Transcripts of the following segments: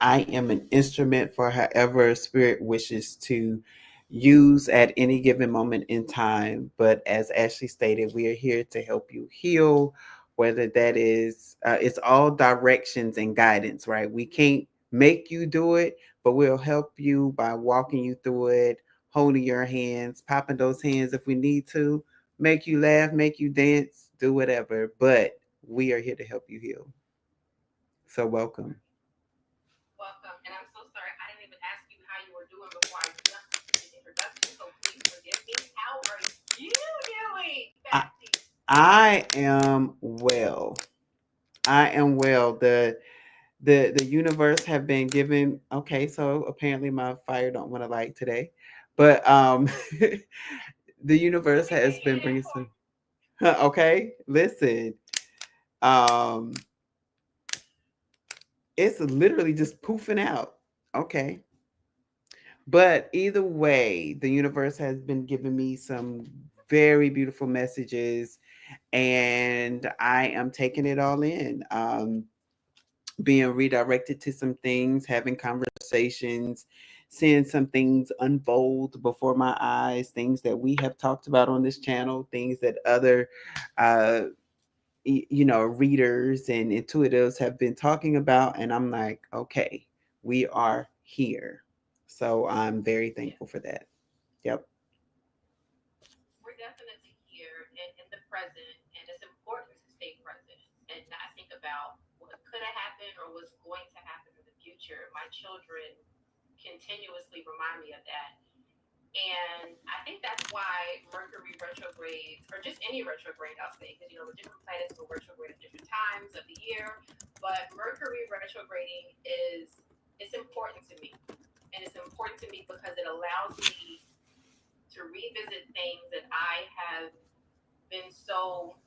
I am an instrument for however spirit wishes to use at any given moment in time. But as Ashley stated, we are here to help you heal, whether that is, it's all directions and guidance, right? We can't make you do it, but we'll help you by walking you through it, holding your hands, popping those hands if we need to, make you laugh, make you dance, do whatever. But we are here to help you heal. So welcome. Welcome. And I'm so sorry. I didn't even ask you how you were doing before I jumped into the introduction. So please forgive me. How are you doing, I, Bestie? I am well. I am well. The universe have been given. Okay, so apparently my fire don't want to light today, but the universe Let me has take been it in bringing for some. Okay, listen. Um, it's literally just poofing out. Okay, but either way, the universe has been giving me some very beautiful messages, and I am taking it all in. Being redirected to some things, having conversations, seeing some things unfold before my eyes, things that we have talked about on this channel, things that other, uh, readers and intuitives have been talking about. And I'm like, okay, we are here. So I'm very yeah. thankful for that. Yep. We're definitely here in the present, and it's important to stay present and not think about what could have happened or what's going to happen in the future. My children continuously remind me of that. And I think that's why Mercury retrogrades, or just any retrograde, I'll say, because the different planets go retrograde at different times of the year. But Mercury retrograding it's important to me, and it's important to me because it allows me to revisit things that I have been so.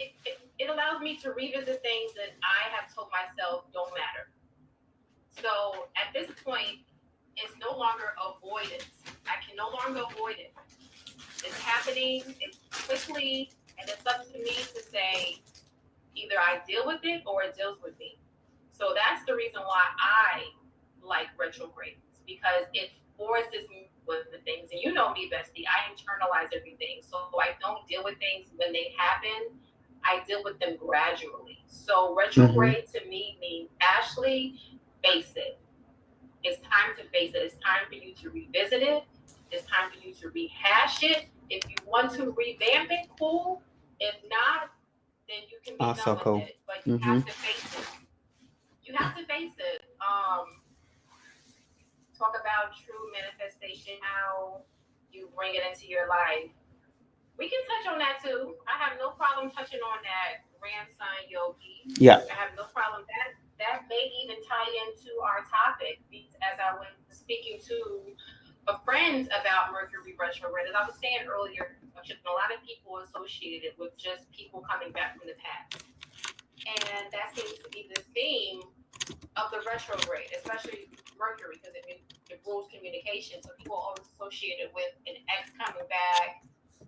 It allows me to revisit things that I have told myself don't matter. So at this point, it's no longer avoidance. I can no longer avoid it. It's happening, it's quickly, and it's up to me to say either I deal with it or it deals with me. So that's the reason why I like retrogrades because it forces me with the things. And you know me, Bestie, I internalize everything. So I don't deal with things when they happen. I deal with them gradually. So Mm-hmm. retrograde to me means Ashley, face it. It's time to face it. It's time for you to revisit it. It's time for you to rehash it. If you want to revamp it, cool. If not, then you can be done Also with cool. it. But you Mm-hmm. have to face it. You have to face it. Talk about true manifestation, how you bring it into your life. We can touch on that too. I have no problem touching on that grandson yogi. Yeah. I have no problem. That may even tie into our topic as I was speaking to a friend about Mercury retrograde. As I was saying earlier, a lot of people associate it with just people coming back from the past. And that seems to be the theme of the retrograde, especially Mercury, because it rules communication. So people always associate it with an ex coming back,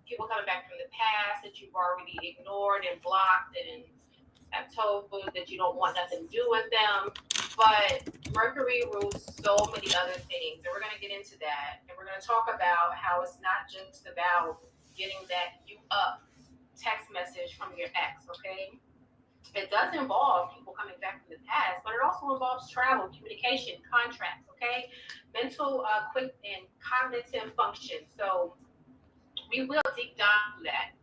people coming back from the past that you've already ignored and blocked and have told that you don't want nothing to do with them. But Mercury rules so many other things, and we're going to get into that. And we're going to talk about how it's not just about getting that you up text message from your ex, okay? It does involve people coming back from the past, but it also involves travel, communication, contracts, okay? Mental, quick, and cognitive function. So we will deep dive into that.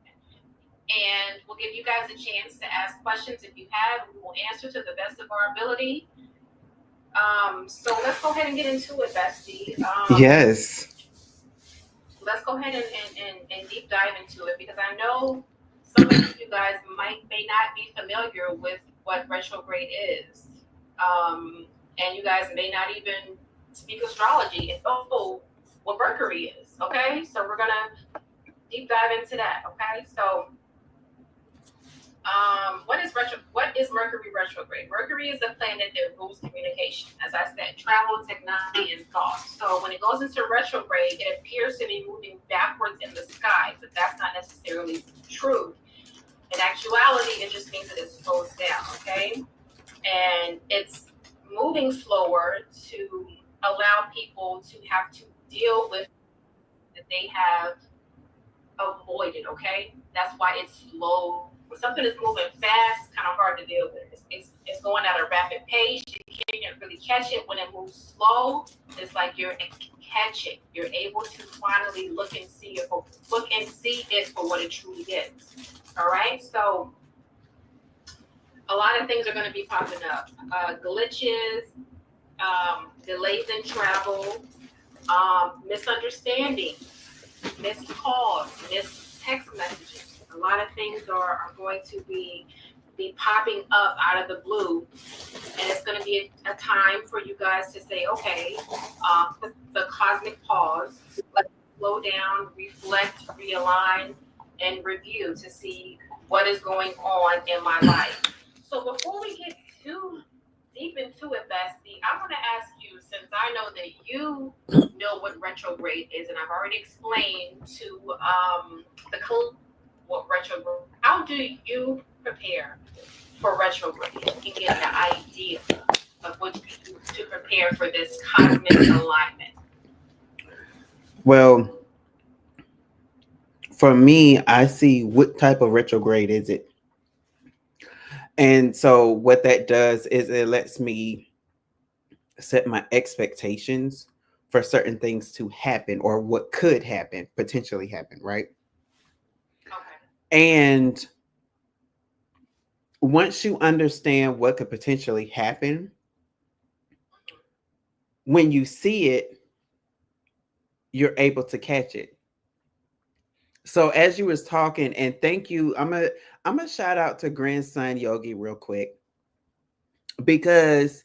And we'll give you guys a chance to ask questions if you have. We will answer to the best of our ability. So let's go ahead and get into it, Bestie. Yes. Let's go ahead and deep dive into it because I know some of you guys may not be familiar with what retrograde is. And you guys may not even speak astrology and know what Mercury is. Okay, so we're gonna deep dive into that. Okay, so what is Mercury retrograde? Mercury is a planet that rules communication, as I said, travel, technology, and thought. So when it goes into retrograde, it appears to be moving backwards in the sky, but that's not necessarily true. In actuality, it just means that it slows down. Okay. and it's moving slower to allow people to have to deal with that they have avoided. Okay, that's why it's slow. When something is moving fast, kind of hard to deal with. It's going at a rapid pace. You can't really catch it. When it moves slow, it's like you're catching. You're able to finally look and see it for what it truly is. All right, so a lot of things are going to be popping up. Glitches, delays in travel, misunderstanding, missed calls, missed text messages. A lot of things are going to be popping up out of the blue, and it's going to be a time for you guys to say, okay, the cosmic pause, let's slow down, reflect, realign, and review to see what is going on in my life. So before we get too deep into it, Bestie, I want to ask you, since I know that you know what retrograde is, and I've already explained to the what retrograde. How do you prepare for retrograde and get the idea of what you do to prepare for this cosmic alignment? Well, for me, I see what type of retrograde is it. And so what that does is it lets me set my expectations for certain things to happen or what could happen, potentially happen, right? Okay. And once you understand what could potentially happen, when you see it, you're able to catch it. So as you was talking, and thank you, I'm a shout out to grandson Yogi real quick because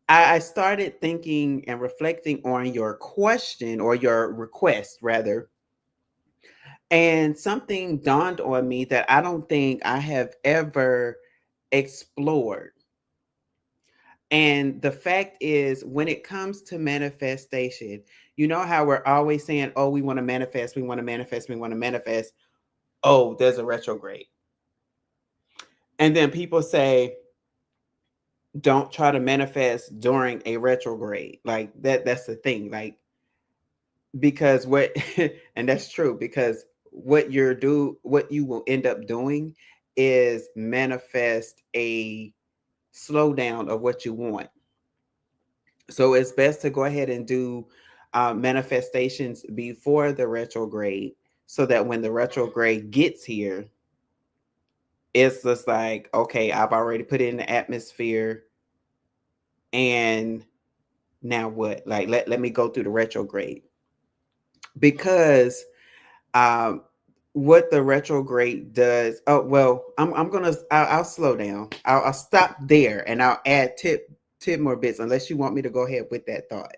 I started thinking and reflecting on your question or your request rather. And something dawned on me that I don't think I have ever explored. And the fact is, when it comes to manifestation, you know how we're always saying, oh, we want to manifest, we want to manifest, we want to manifest. Oh, there's a retrograde. And then people say, don't try to manifest during a retrograde. Like that's the thing. Like, because what, and that's true, because what you will end up doing is manifest a slowdown of what you want. So it's best to go ahead and do manifestations before the retrograde so that when the retrograde gets here, it's just like, okay, I've already put it in the atmosphere. And now what? Like, let me go through the retrograde. Because um, what the retrograde does, oh, well, I'll slow down. I'll stop there and I'll add 10 more bits unless you want me to go ahead with that thought.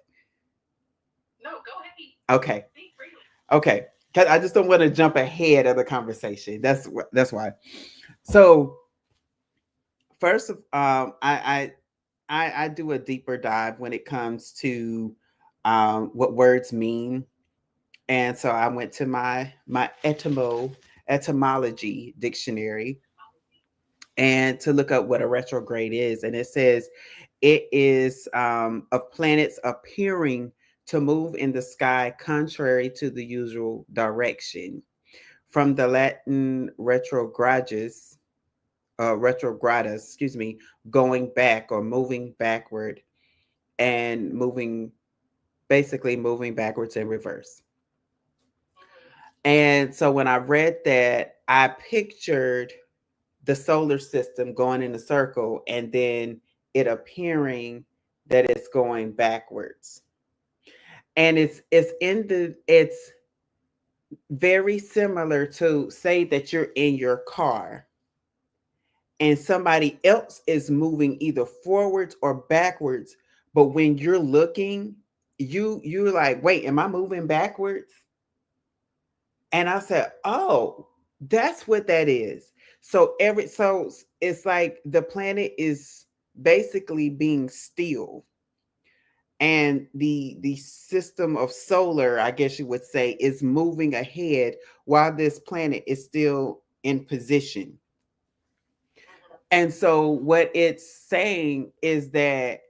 No, go ahead. Okay. Speak freely. Okay, because I just don't want to jump ahead of the conversation. That's why. So first, I do a deeper dive when it comes to what words mean, and so I went to my etymology dictionary and to look up what a retrograde is, and it says it is of planets appearing to move in the sky contrary to the usual direction. From the Latin retrogradus, excuse me, going back or moving backward and basically moving backwards in reverse. And so when I read that, I pictured the solar system going in a circle and then it appearing that it's going backwards. And it's very similar to say that you're in your car and somebody else is moving either forwards or backwards, but when you're looking, you're like, wait, am I moving backwards? And I said, oh, that's what that is. So it's like the planet is basically being still, and the system of solar, I guess you would say, is moving ahead while this planet is still in position. And so what it's saying is that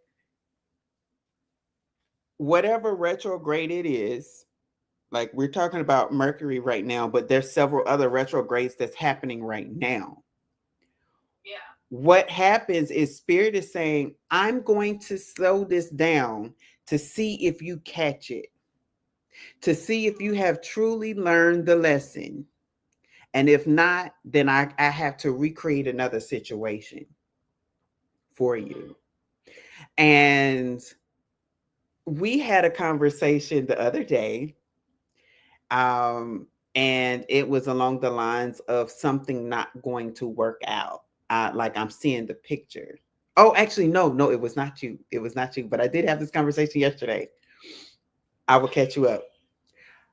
whatever retrograde it is, like we're talking about Mercury right now, but there's several other retrogrades that's happening right now. Yeah. What happens is spirit is saying, I'm going to slow this down to see if you catch it, to see if you have truly learned the lesson. And if not, then I have to recreate another situation for Mm-hmm. you. And we had a conversation the other day, um, and it was along the lines of something not going to work out. Like I'm seeing the picture. Oh, actually, no, it was not you. It was not you. But I did have this conversation yesterday. I will catch you up.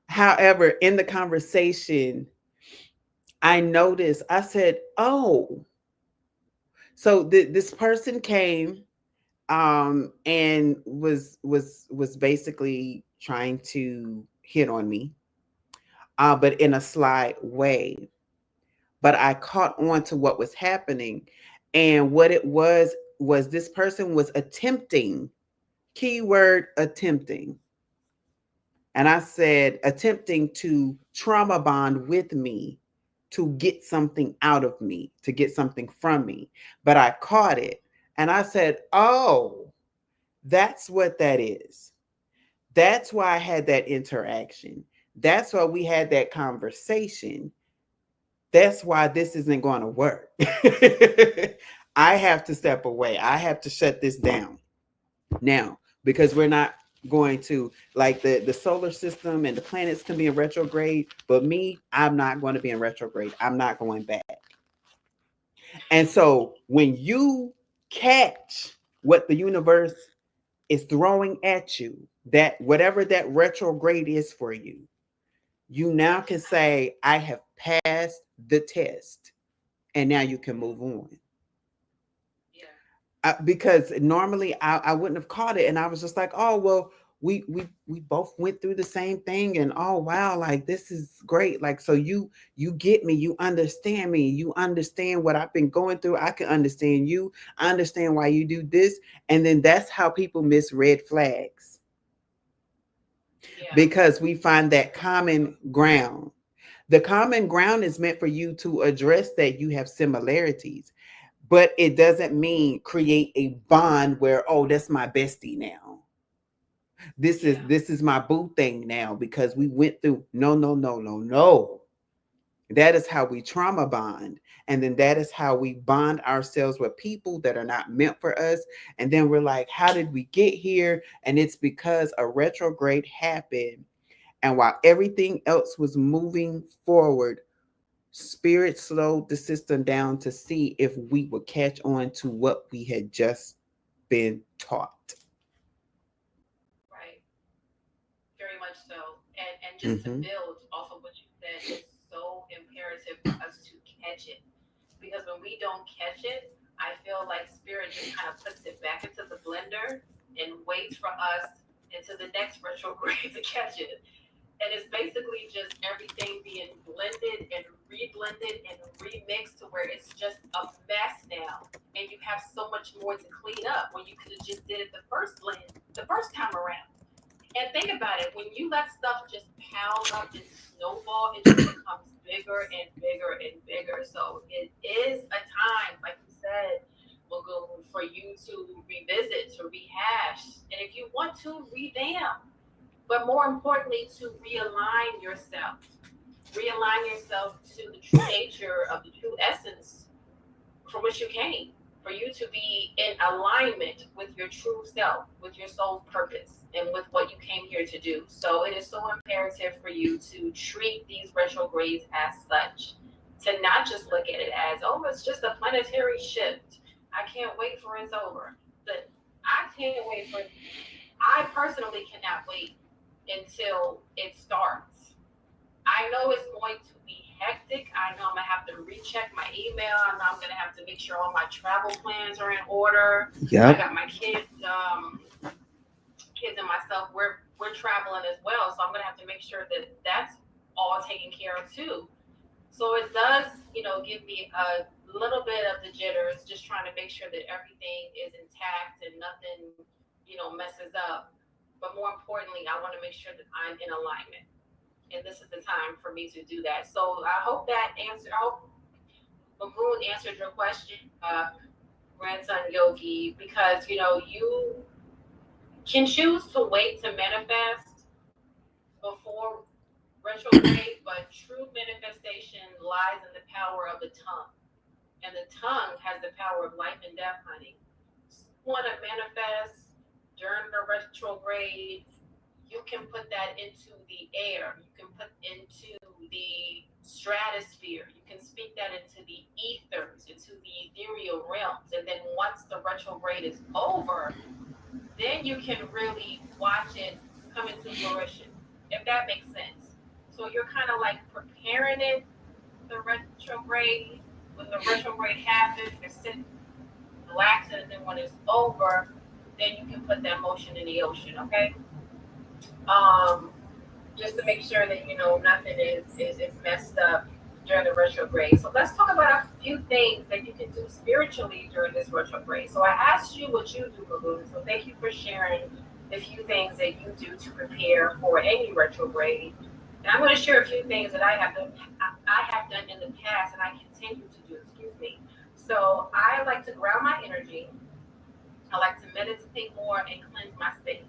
However, in the conversation, I noticed. I said, "Oh, so this person came, and was basically trying to hit on me, but in a sly way. But I caught on to what was happening, and what it was this person was attempting, keyword attempting, and I said attempting to trauma bond with me to get something out of me, to get something from me. But I caught it, and I said, "Oh, that's what that is. That's why I had that interaction. That's why we had that conversation. That's why this isn't going to work." I have to step away. I have to shut this down now, because we're not going to, like, the solar system and the planets can be in retrograde, but me, I'm not going to be in retrograde. I'm not going back. And so when you catch what the universe is throwing at you, that whatever that retrograde is for you now can say, I have passed the test, and now you can move on. Yeah. Because normally I wouldn't have caught it, and I was just like, oh well, we both went through the same thing, and oh wow, like this is great. Like, so you get me, you understand me, you understand what I've been going through. I can understand you. I understand why you do this. And then that's how people miss red flags, Yeah. because we find that common ground. The common ground is meant for you to address that you have similarities, but it doesn't mean create a bond where, oh, that's my bestie now. Yeah. This is my boo thing now because we went through. No, no, no, no, no. That is how we trauma bond. And then that is how we bond ourselves with people that are not meant for us. And then we're like, how did we get here? And it's because a retrograde happened. And while everything else was moving forward, spirit slowed the system down to see if we would catch on to what we had just been taught. Right. Very much so. And just to Mm-hmm. build off of what you said, it's so imperative for us to catch it. Because when we don't catch it, I feel like spirit just kind of puts it back into the blender and waits for us into the next retrograde to catch it. And it's basically just everything being blended and reblended and remixed to where it's just a mess now. And you have so much more to clean up when you could have just did it the first blend, the first time around. And think about it, when you let stuff just pile up and snowball, it just becomes bigger and bigger and bigger. So it is a time, like you said, Magoon, for you to revisit, to rehash, and if you want to, revamp. But more importantly, to realign yourself to the true nature of the true essence from which you came, for you to be in alignment with your true self, with your soul's purpose, and with what you came here to do. So it is so imperative for you to treat these retrogrades as such, to not just look at it as, oh, it's just a planetary shift. I can't wait for it's over. But I can't wait for, I personally cannot wait until it starts. I know it's going to be hectic. I know I'm gonna have to recheck my email. I know I'm gonna have to make sure all my travel plans are in order. I Yep. got my kids and myself. We're traveling as well, so I'm gonna have to make sure that that's all taken care of too. So it does, give me a a little bit of the jitters, just trying to make sure that everything is intact and nothing, messes up. But more importantly, I want to make sure that I'm in alignment. And this is the time for me to do that. So I hope I hope Magoon answered your question, grandson Yogi, because you can choose to wait to manifest before retrograde, but true manifestation lies in the power of the tongue. And the tongue has the power of life and death, honey. You want to manifest during the retrograde, you can put that into the air. You can put into the stratosphere. You can speak that into the ethers, into the ethereal realms. And then once the retrograde is over, then you can really watch it come into fruition, if that makes sense. So you're kind of like preparing it, the retrograde. When the retrograde happens, you're sitting, relaxing, and then when it's over, then you can put that motion in the ocean, okay? Um, just to make sure that nothing is messed up during the retrograde. So let's talk about a few things that you can do spiritually during this retrograde. So I asked you what you do, Balloon. So thank you for sharing the few things that you do to prepare for any retrograde. And I'm going to share a few things that I have done in the past and I continue to do. Excuse me. So I like to ground my energy. I like to meditate more and cleanse my space.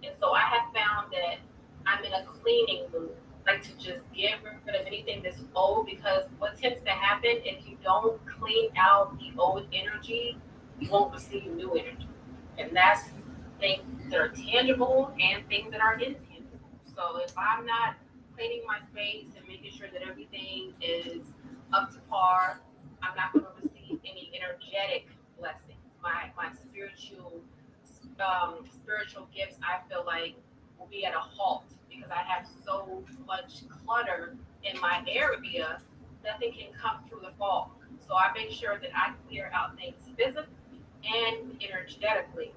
And so I have found that I'm in a cleaning mood. I like to just get rid of anything that's old because what tends to happen if you don't clean out the old energy, you won't receive new energy. And that's things that are tangible and things that are intangible. So if I'm not cleaning my space and making sure that everything is up to par, I'm not going to receive any energetic blessings. My spiritual gifts, I feel like, will be at a halt because I have so much clutter in my area. Nothing can come through the fog. So I make sure that I clear out things physically and energetically.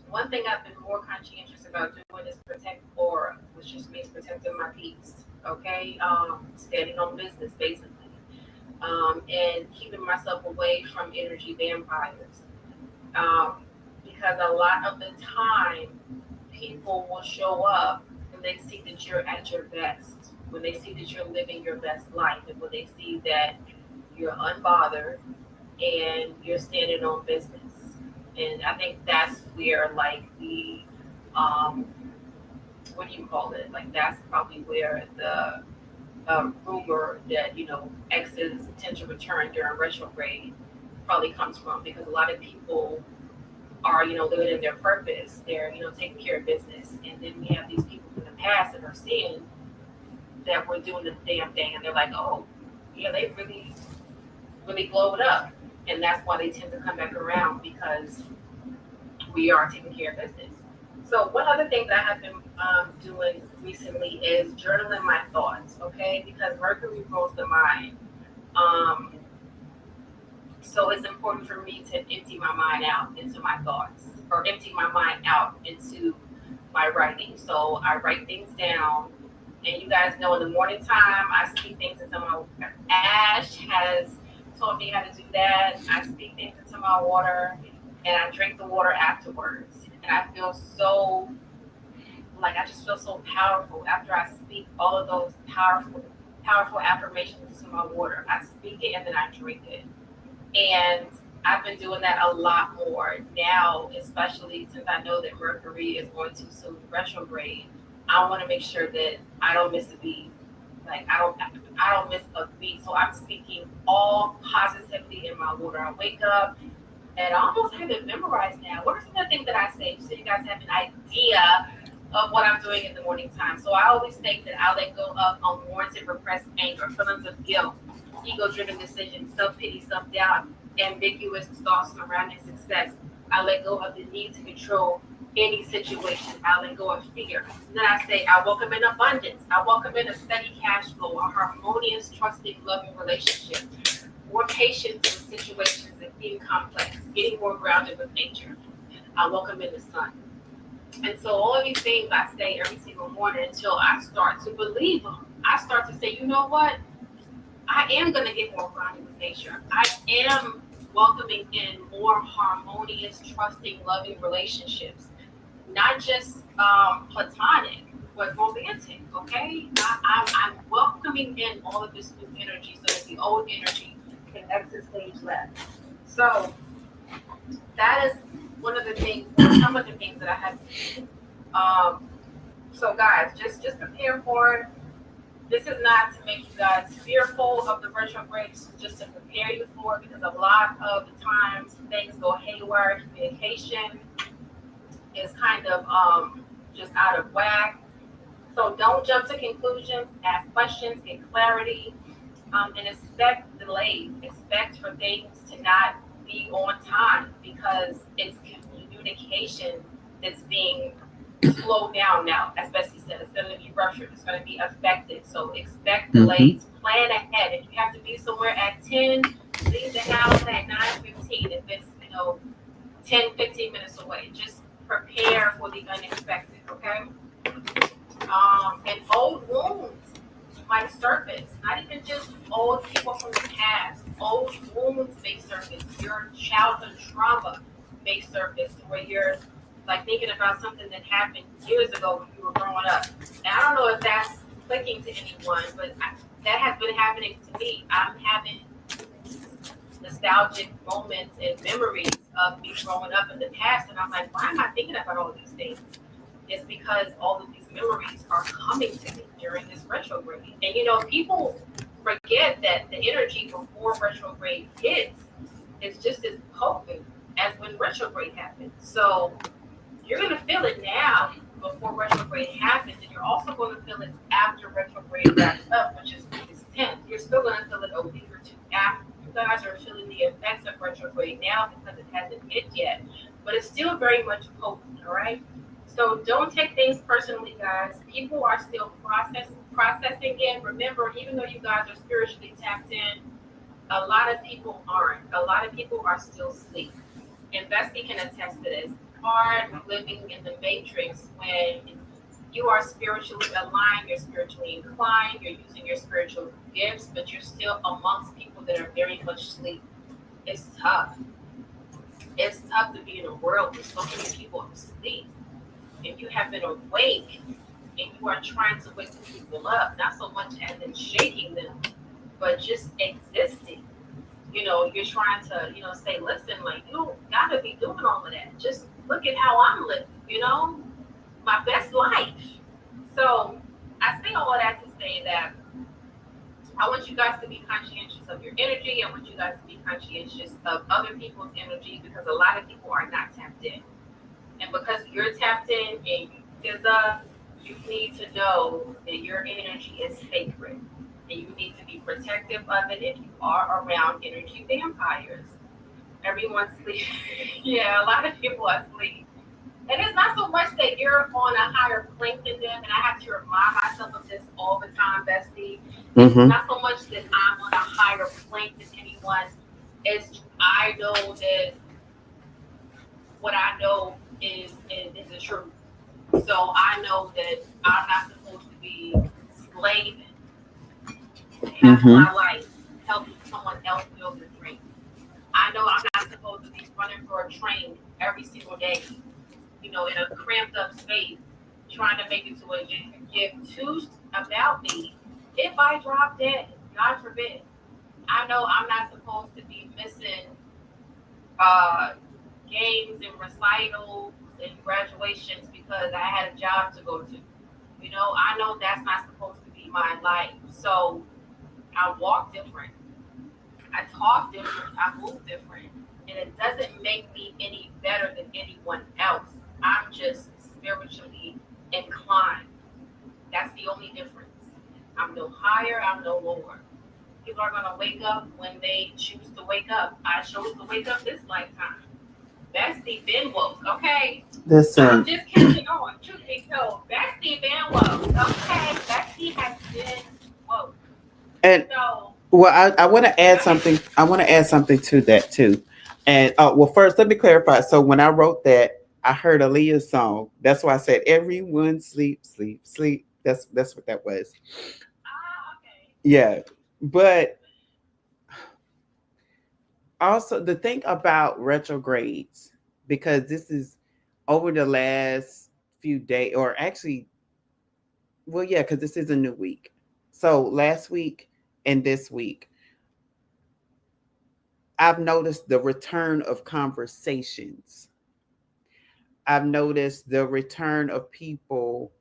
One thing I've been more conscientious about doing is protect aura, which just means protecting my peace. Okay, standing on business basically, and keeping myself away from energy vampires. Um, because a lot of the time, people will show up when they see that you're at your best, when they see that you're living your best life, and when they see that you're unbothered and you're standing on business. And I think that's where, like, um, what do you call it? Like, that's probably where the rumor that, exes tend to return during retrograde probably comes from because a lot of people are, living in their purpose. They're, taking care of business. And then we have these people in the past that are seeing that we're doing the damn thing and they're like, oh, yeah, they really, really glowed up. And that's why they tend to come back around because we are taking care of business. So one other thing that I have been doing recently is journaling my thoughts, okay? Because Mercury rules the mind. Um, So it's important for me to empty my mind out into my thoughts or empty my mind out into my writing. So I write things down. And you guys know in the morning time, I speak things into my water. Ash has taught me how to do that. I speak things into my water and I drink the water afterwards. And I feel so, like, I just feel so powerful after I speak all of those powerful affirmations into my water. I speak it and then I drink it. And I've been doing that a lot more now, especially since I know that Mercury is going to soon retrograde. I want to make sure that I don't miss a beat. Like I don't miss a beat. So I'm speaking all positivity in my water. I wake up and I almost have it memorized now. What are some of the things that I say so you guys have an idea of what I'm doing in the morning time? So I always think that I let go of unwarranted repressed anger, feelings of guilt, ego-driven decisions, self-pity, self-doubt, ambiguous thoughts surrounding success. I let go of the need to control any situation. I let go of fear. And then I say, I welcome in abundance. I welcome in a steady cash flow, a harmonious, trusting, loving relationship, more patience in situations that seem complex, getting more grounded with nature. I welcome in the sun. And so all of these things I say every single morning until I start to believe them. I start to say, you know what? I am going to get more grounded with nature. I am welcoming in more harmonious, trusting, loving relationships, not just platonic, but romantic. Okay, I'm welcoming in all of this new energy so that the old energy can exit stage left. So that is one of the things, or some of the things that I have seen. Um, so guys, just prepare for it. This is not to make you guys fearful of the retrograde. This is just to prepare you for it because a lot of the times things go haywire. Communication is kind of just out of whack. So don't jump to conclusions. Ask questions. Get clarity. And expect delays. Expect for things to not be on time because it's communication that's being slowed down now. As Bessie said, it's going to be ruptured. It's going to be affected. So expect Mm-hmm. delays. Plan ahead. If you have to be somewhere at 10, leave the house at 9:15. If it's 10, 15 minutes away, just prepare for the unexpected. Okay. And old wounds might surface. Not even just old people from the past. Old wounds may surface. Your childhood trauma may surface to where you're like thinking about something that happened years ago when you were growing up. And I don't know if that's clicking to anyone, but that has been happening to me. I'm having these nostalgic moments and memories of me growing up in the past, and I'm like, why am I thinking about all these things? It's because all of these memories are coming to me during this retrograde. And people forget that the energy before retrograde hits is just as potent as when retrograde happens. So you're going to feel it now before retrograde happens, and you're also going to feel it after retrograde wraps up, which is August 10th. You're still going to feel it a week or two after. You guys are feeling the effects of retrograde now because it hasn't hit yet, but it's still very much potent, all right? So don't take things personally, guys. People are still processing it. Remember, even though you guys are spiritually tapped in, a lot of people aren't. A lot of people are still asleep. And Bestie can attest to this. Hard living in the matrix when you are spiritually aligned, you're spiritually inclined, you're using your spiritual gifts, but you're still amongst people that are very much asleep. It's tough. It's tough to be in a world with so many people asleep. And you have been awake and you are trying to wake the people up, not so much as in shaking them, but just existing. You're trying to, say, listen, like, you don't gotta be doing all of that. Just look at how I'm living, my best life. So I say all of that to say that I want you guys to be conscientious of your energy. I want you guys to be conscientious of other people's energy because a lot of people are not tapped in. And because you're tapped in and you is up, you need to know that your energy is sacred. And you need to be protective of it if you are around energy vampires. Everyone's sleep. Yeah, a lot of people are asleep. And it's not so much that you're on a higher plane than them, and I have to remind myself of this all the time, Bestie. It's Mm-hmm. not so much that I'm on a higher plane than anyone. It's I know that what I know is the truth. So I know that I'm not supposed to be slaving half of Mm-hmm. my life helping someone else build their dream. I know I'm not supposed to be running for a train every single day, in a cramped up space, trying to make it to a give two about me. If I drop dead, God forbid, I know I'm not supposed to be missing uh, games and recitals and graduations because I had a job to go to. I know that's not supposed to be my life. So I walk different. I talk different. I move different. And it doesn't make me any better than anyone else. I'm just spiritually inclined. That's the only difference. I'm no higher, I'm no lower. People are going to wake up when they choose to wake up. I chose to wake up this lifetime. Bestie been woke, okay? I'm Listen, just catching on. Truth be told, Bestie been woke, okay? Bestie has been woke. and So, well, I want to go add ahead. something. I want to add something to that too. And well, first, let me clarify. So when I wrote that, I heard Aaliyah's song. That's why I said everyone sleep, sleep, sleep. That's what that was. Ah, okay. Yeah, but Also, the thing about retrogrades, because this is over the last few days, or actually, well, yeah, because this is a new week. So last week and this week, I've noticed the return of conversations. I've noticed the return of people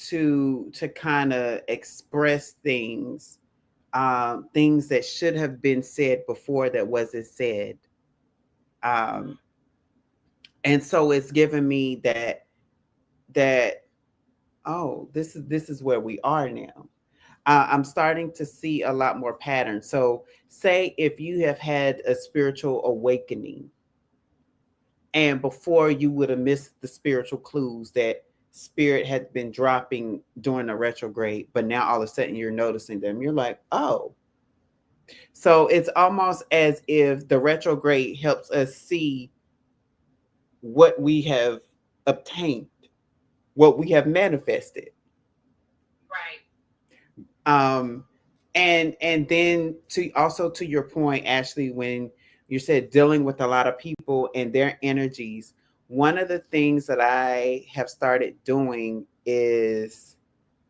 to kind of express things that should have been said before that wasn't said. Um, and so it's given me that oh, this is where we are now. I'm starting to see a lot more patterns. So say if you have had a spiritual awakening, and before you would have missed the spiritual clues that spirit had been dropping during the retrograde, but now all of a sudden you're noticing them, you're like, oh. So it's almost as if the retrograde helps us see what we have obtained, what we have manifested. Right. um and then to also to your point, Ashley, when you said dealing with a lot of people and their energies, one of the things that I have started doing is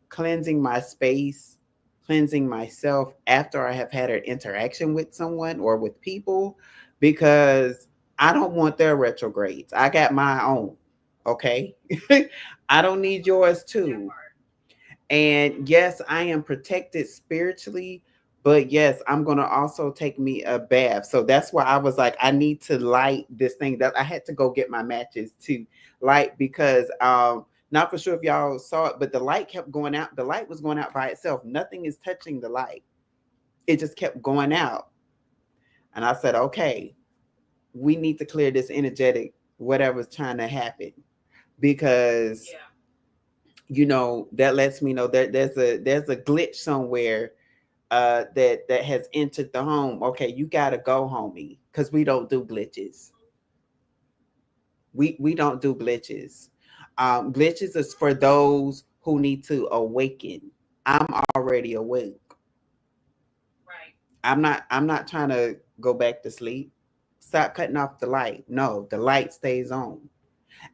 cleansing my space, cleansing myself after I have had an interaction with someone or with people, because I don't want their retrogrades. I got my own. Okay. I don't need yours That too. part. And yes, I am protected spiritually, but yes, I'm going to also take me a bath. So that's why I was like, I need to light this thing. That I had to go get my matches to light, because not for sure if y'all saw it, but the light kept going out. The light was going out by itself. Nothing is touching the light. It just kept going out. And I said, okay, we need to clear this energetic whatever's trying to happen, because Yeah. that lets me know that there's a glitch somewhere that has entered the home. Okay, you gotta go, homie, because we don't do glitches. We don't do glitches. Glitches is for those who need to awaken. I'm already awake. Right. I'm not trying to go back to sleep. Stop cutting off the light. No, the light stays on.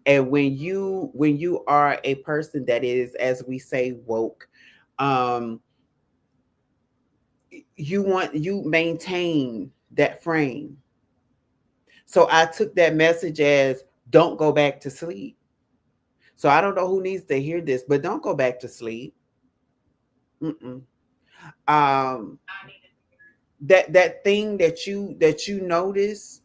And when you are a person that is, as we say, woke, um, you maintain that frame. So I took that message as, don't go back to sleep. So I don't know who needs to hear this, but don't go back to sleep. Mm-mm. Um, I need to hear it. that thing that you notice,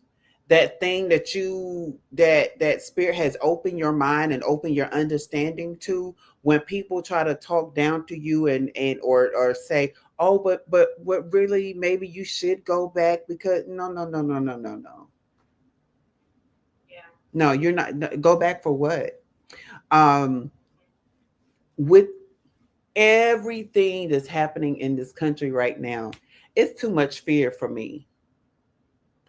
that thing that spirit has opened your mind and opened your understanding to. When people try to talk down to you and or say, oh, but what, really, maybe you should go back, because no, no, no, no, no, no, no. Yeah. No, you're not. No, go back for what? Um, with everything that's happening in this country right now, it's too much fear for me.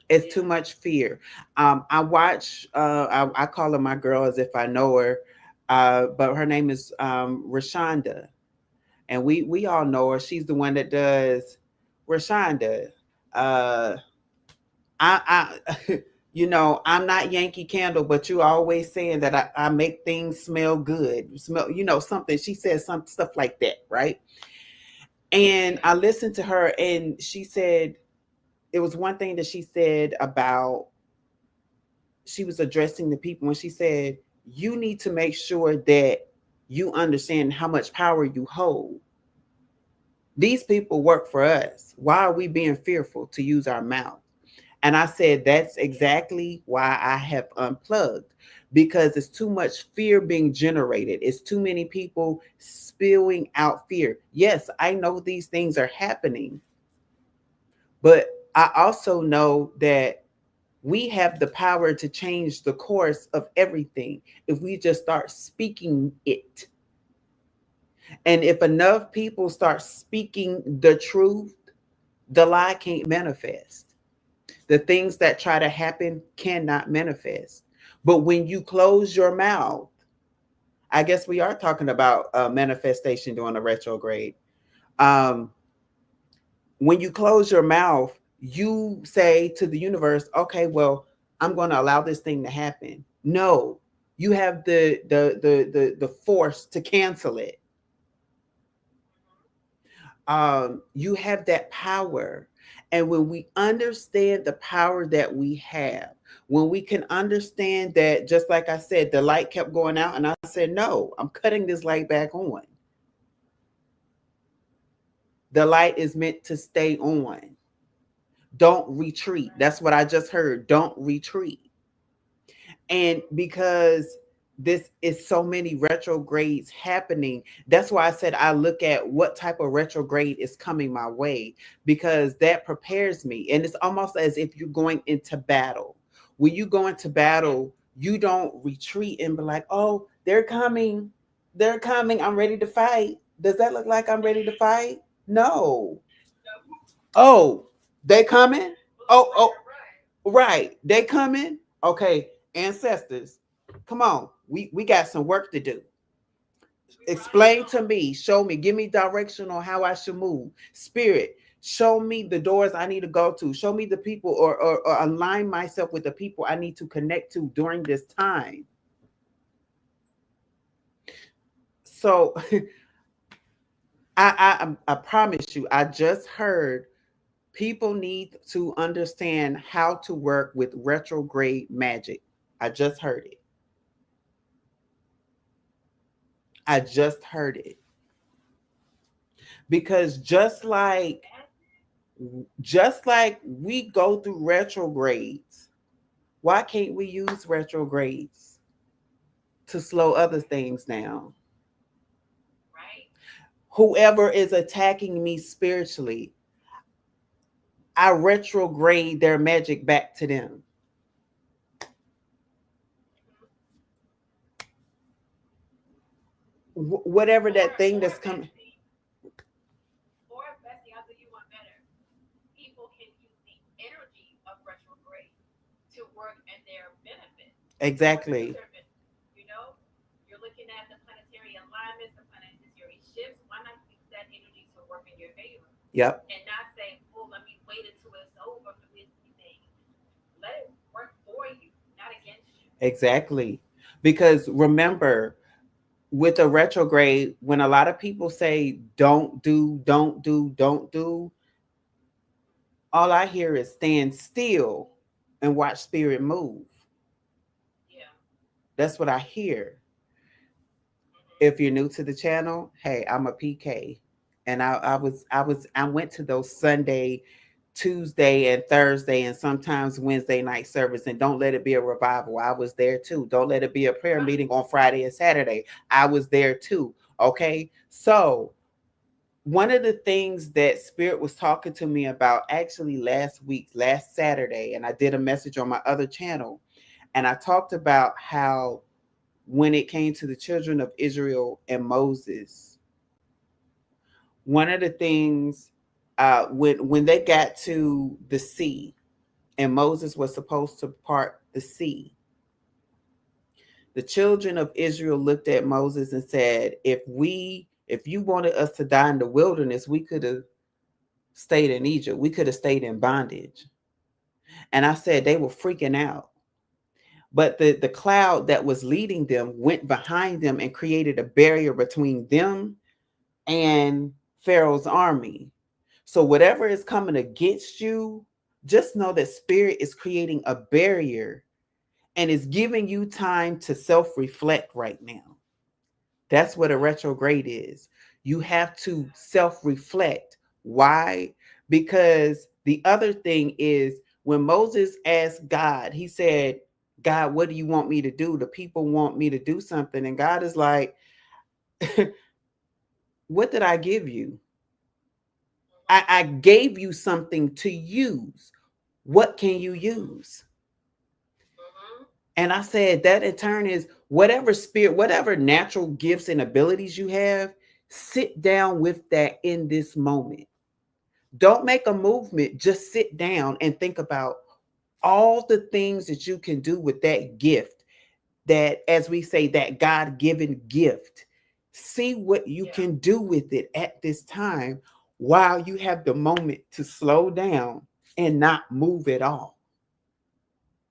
It's too Yeah. much fear. I watch. I call her my girl as if I know her, but her name is Rashonda, and we all know her. She's the one that does Rashonda. Uh, I I'm not Yankee Candle, but you always saying that I make things smell good, smell, something. She says some stuff like that, right? And Yeah. I listened to her, and she said it was one thing that she said about, she was addressing the people, and she said, you need to make sure that you understand how much power you hold. These people work for us. Why are we being fearful to use our mouth? And I said, that's Yeah. exactly why I have unplugged, because it's too much fear being generated. It's too many people spewing out fear. Yes, I know these things are happening, but I also know that we have the power to change the course of everything if we just start speaking it. And if enough people start speaking the truth, the lie can't manifest. The things that try to happen cannot manifest. But when you close your mouth, I guess we are talking about manifestation during a retrograde. Um, when you close your mouth, you say to the universe, okay, well, I'm going to allow this thing to happen. No, you have the force to cancel it. You have that power. And when we understand the power that we have, when we can understand that, just like I said, the light kept going out, and I said, no, I'm cutting this light back on. The light is meant to stay on. Don't retreat. That's what I just heard. Don't retreat. And because this is so many retrogrades happening, that's why I said I look at what type of retrograde is coming my way, because that prepares me. And it's almost as if you're going into battle. When you go into battle, you don't retreat and be like, oh, they're coming, they're coming, I'm ready to fight. Does that look like I'm ready to fight? No. Oh, they coming? Oh, oh, right. They coming? Okay, ancestors, come on. We got some work to do. Explain to me, show me, give me direction on how I should move. Spirit, show me the doors I need to go to. Show me the people, or align myself with the people I need to connect to during this time. So I promise you, I just heard people need to understand how to work with retrograde magic. I just heard it. I just heard it. Because just like we go through retrogrades, why can't we use retrogrades to slow other things down? Right. Whoever is attacking me spiritually, I retrograde their magic back to them. Whatever that thing that's coming. Or Bessie, I'll do you one better. People can use the energy of retrograde to work in their benefit, to work to Exactly. their benefit. You know, you're looking at the planetary alignments, the planetary shifts. Why not use that energy to work in your favor? Yep. And not say, oh, let me wait until it's over for this thing. Let it work for you, not against you. Exactly. Because remember, with a retrograde, when a lot of people say don't do, don't do, don't do, all I hear is stand still and watch spirit move. Yeah. That's what I hear. Mm-hmm. If you're new to the channel, hey, I'm a PK. And I went to those Sunday, Tuesday, and Thursday, and sometimes Wednesday night service. And don't let it be a revival. I was there too. Don't let it be a prayer meeting on Friday and Saturday. I was there too. Okay. So one of the things that Spirit was talking to me about actually last week, last Saturday, and I did a message on my other channel, and I talked about how when it came to the children of Israel and Moses, one of the things when they got to the sea and Moses was supposed to part the sea, the children of Israel looked at Moses and said, if you wanted us to die in the wilderness, we could have stayed in Egypt. We could have stayed in bondage. And I said they were freaking out. But the cloud that was leading them went behind them and created a barrier between them and Pharaoh's army. So whatever is coming against you, just know that spirit is creating a barrier and is giving you time to self-reflect right now. That's what a retrograde is. You have to self-reflect. Why? Because the other thing is when Moses asked God, he said, God, what do you want me to do? The people want me to do something. And God is like, what did I give you? I gave you something to use. What can you use? Mm-hmm. And I said that in turn is whatever spirit, whatever natural gifts and abilities you have, sit down with that in this moment. Don't make a movement, just sit down and think about all the things that you can do with that gift, that, as we say, that God given gift. See what you Yeah. can do with it at this time while you have the moment to slow down and not move at all.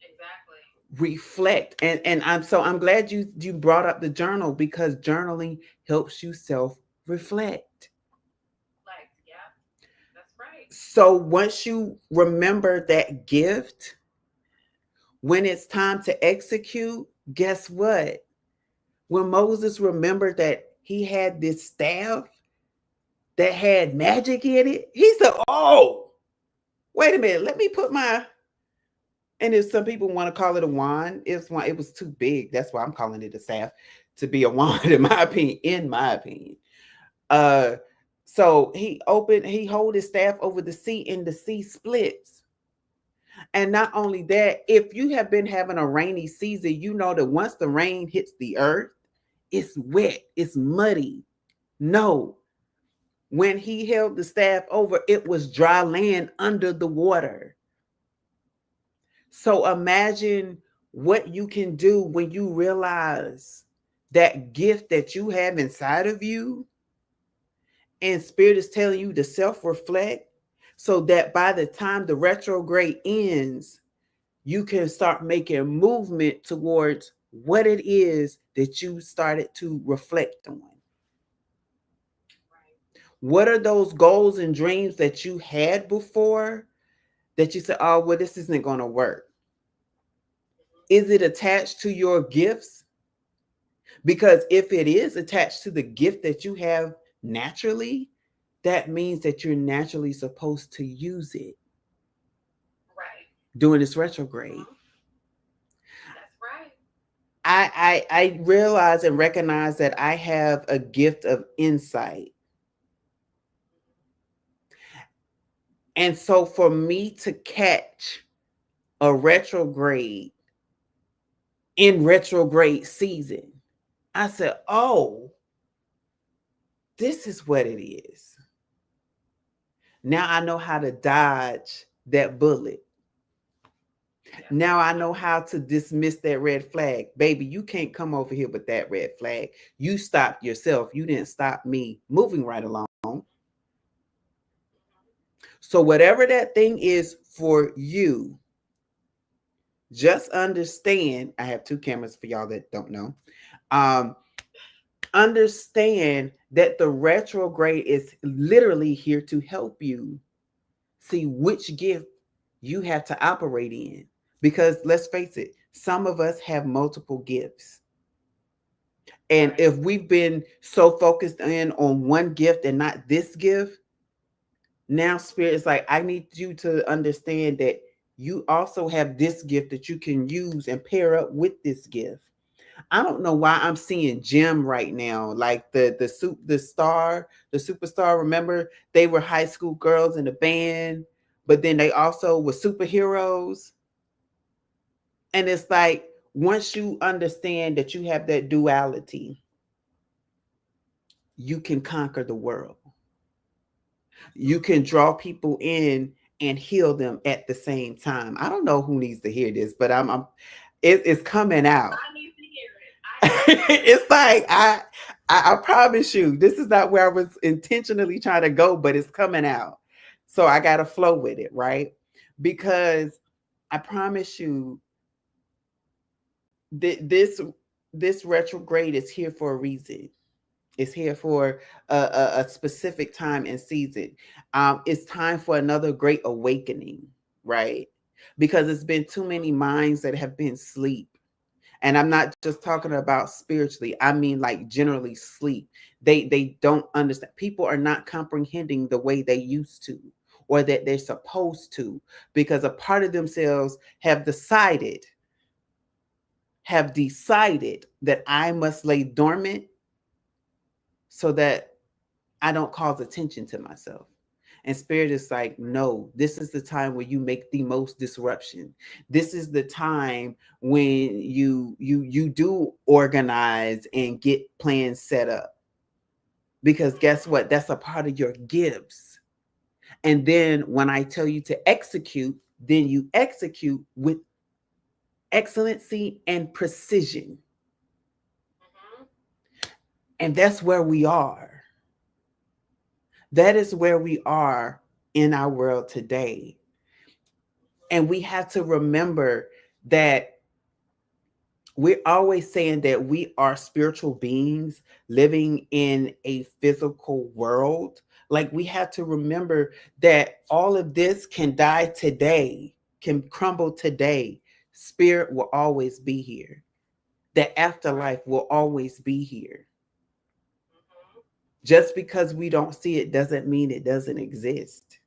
Exactly. Reflect. And I'm glad you brought up the journal, because journaling helps you self reflect. Like, yeah, that's right. So once you remember that gift, when it's time to execute, guess what? When Moses remembered that he had this staff that had magic in it, he said, "Oh, wait a minute, let me put my," and if some people want to call it a wand, it was too big. That's why I'm calling it a staff, to be a wand, in my opinion. In my opinion. Uh so he hold his staff over the sea, and the sea splits. And not only that, if you have been having a rainy season, you know that once the rain hits the earth, it's wet, it's muddy. No, when he held the staff over, it was dry land under the water. So imagine what you can do when you realize that gift that you have inside of you, and spirit is telling you to self reflect, so that by the time the retrograde ends, you can start making movement towards what it is that you started to reflect on. Right. What are those goals and dreams that you had before that you said, "Oh, well, this isn't going to work"? Mm-hmm. Is it attached to your gifts? Because if it is attached to the gift that you have naturally, that means that you're naturally supposed to use it Right. during this retrograde. Mm-hmm. That's right. I realize and recognize that I have a gift of insight. Mm-hmm. And so for me to catch a retrograde in retrograde season, I said, "Oh, this is what it is." Now I know how to dodge that bullet. Yes. Now I know how to dismiss that red flag. Baby, you can't come over here with that red flag. You stopped yourself. You didn't stop me moving right along. Mm-hmm. So, whatever that thing is for you, just understand. I have two cameras for y'all that don't know. Um, Understand that the retrograde is literally here to help you see which gift you have to operate in. Because let's face it, some of us have multiple gifts. And Right. if we've been so focused in on one gift and not this gift, now spirit is like, I need you to understand that you also have this gift that you can use and pair up with this gift. I don't know why I'm seeing Jim right now, like the superstar. Remember, they were high school girls in a band, but then they also were superheroes. And it's like, once you understand that you have that duality, you can conquer the world. You can Absolutely. draw people in and heal them at the same time. I don't know who needs to hear this, but it's coming out. I need to hear it. I need to hear it. It's like I promise you, this is not where I was intentionally trying to go, but it's coming out. So I got to flow with it, right? Because I promise you, this retrograde is here for a reason. It's here for a specific time and season. It's time for another great awakening, right? Because it's been too many minds that have been asleep. And I'm not just talking about spiritually. I mean like generally sleep. They don't understand. People are not comprehending the way they used to, or that they're supposed to, because a part of themselves have decided that I must lay dormant so that I don't cause attention to myself. And spirit is like, no, this is the time where you make the most disruption. This is the time when you do organize and get plans set up. Because guess Mm-hmm. what? That's a part of your gifts. And then when I tell you to execute, then you execute with excellency and precision. Mm-hmm. And that's where we are. That is where we are in our world today. And we have to remember that we're always saying that we are spiritual beings living in a physical world. Like, we have to remember that all of this can die today, can crumble today. Spirit will always be here. The Right. afterlife will always be here. Mm-hmm. Just because we don't see it doesn't mean it doesn't exist.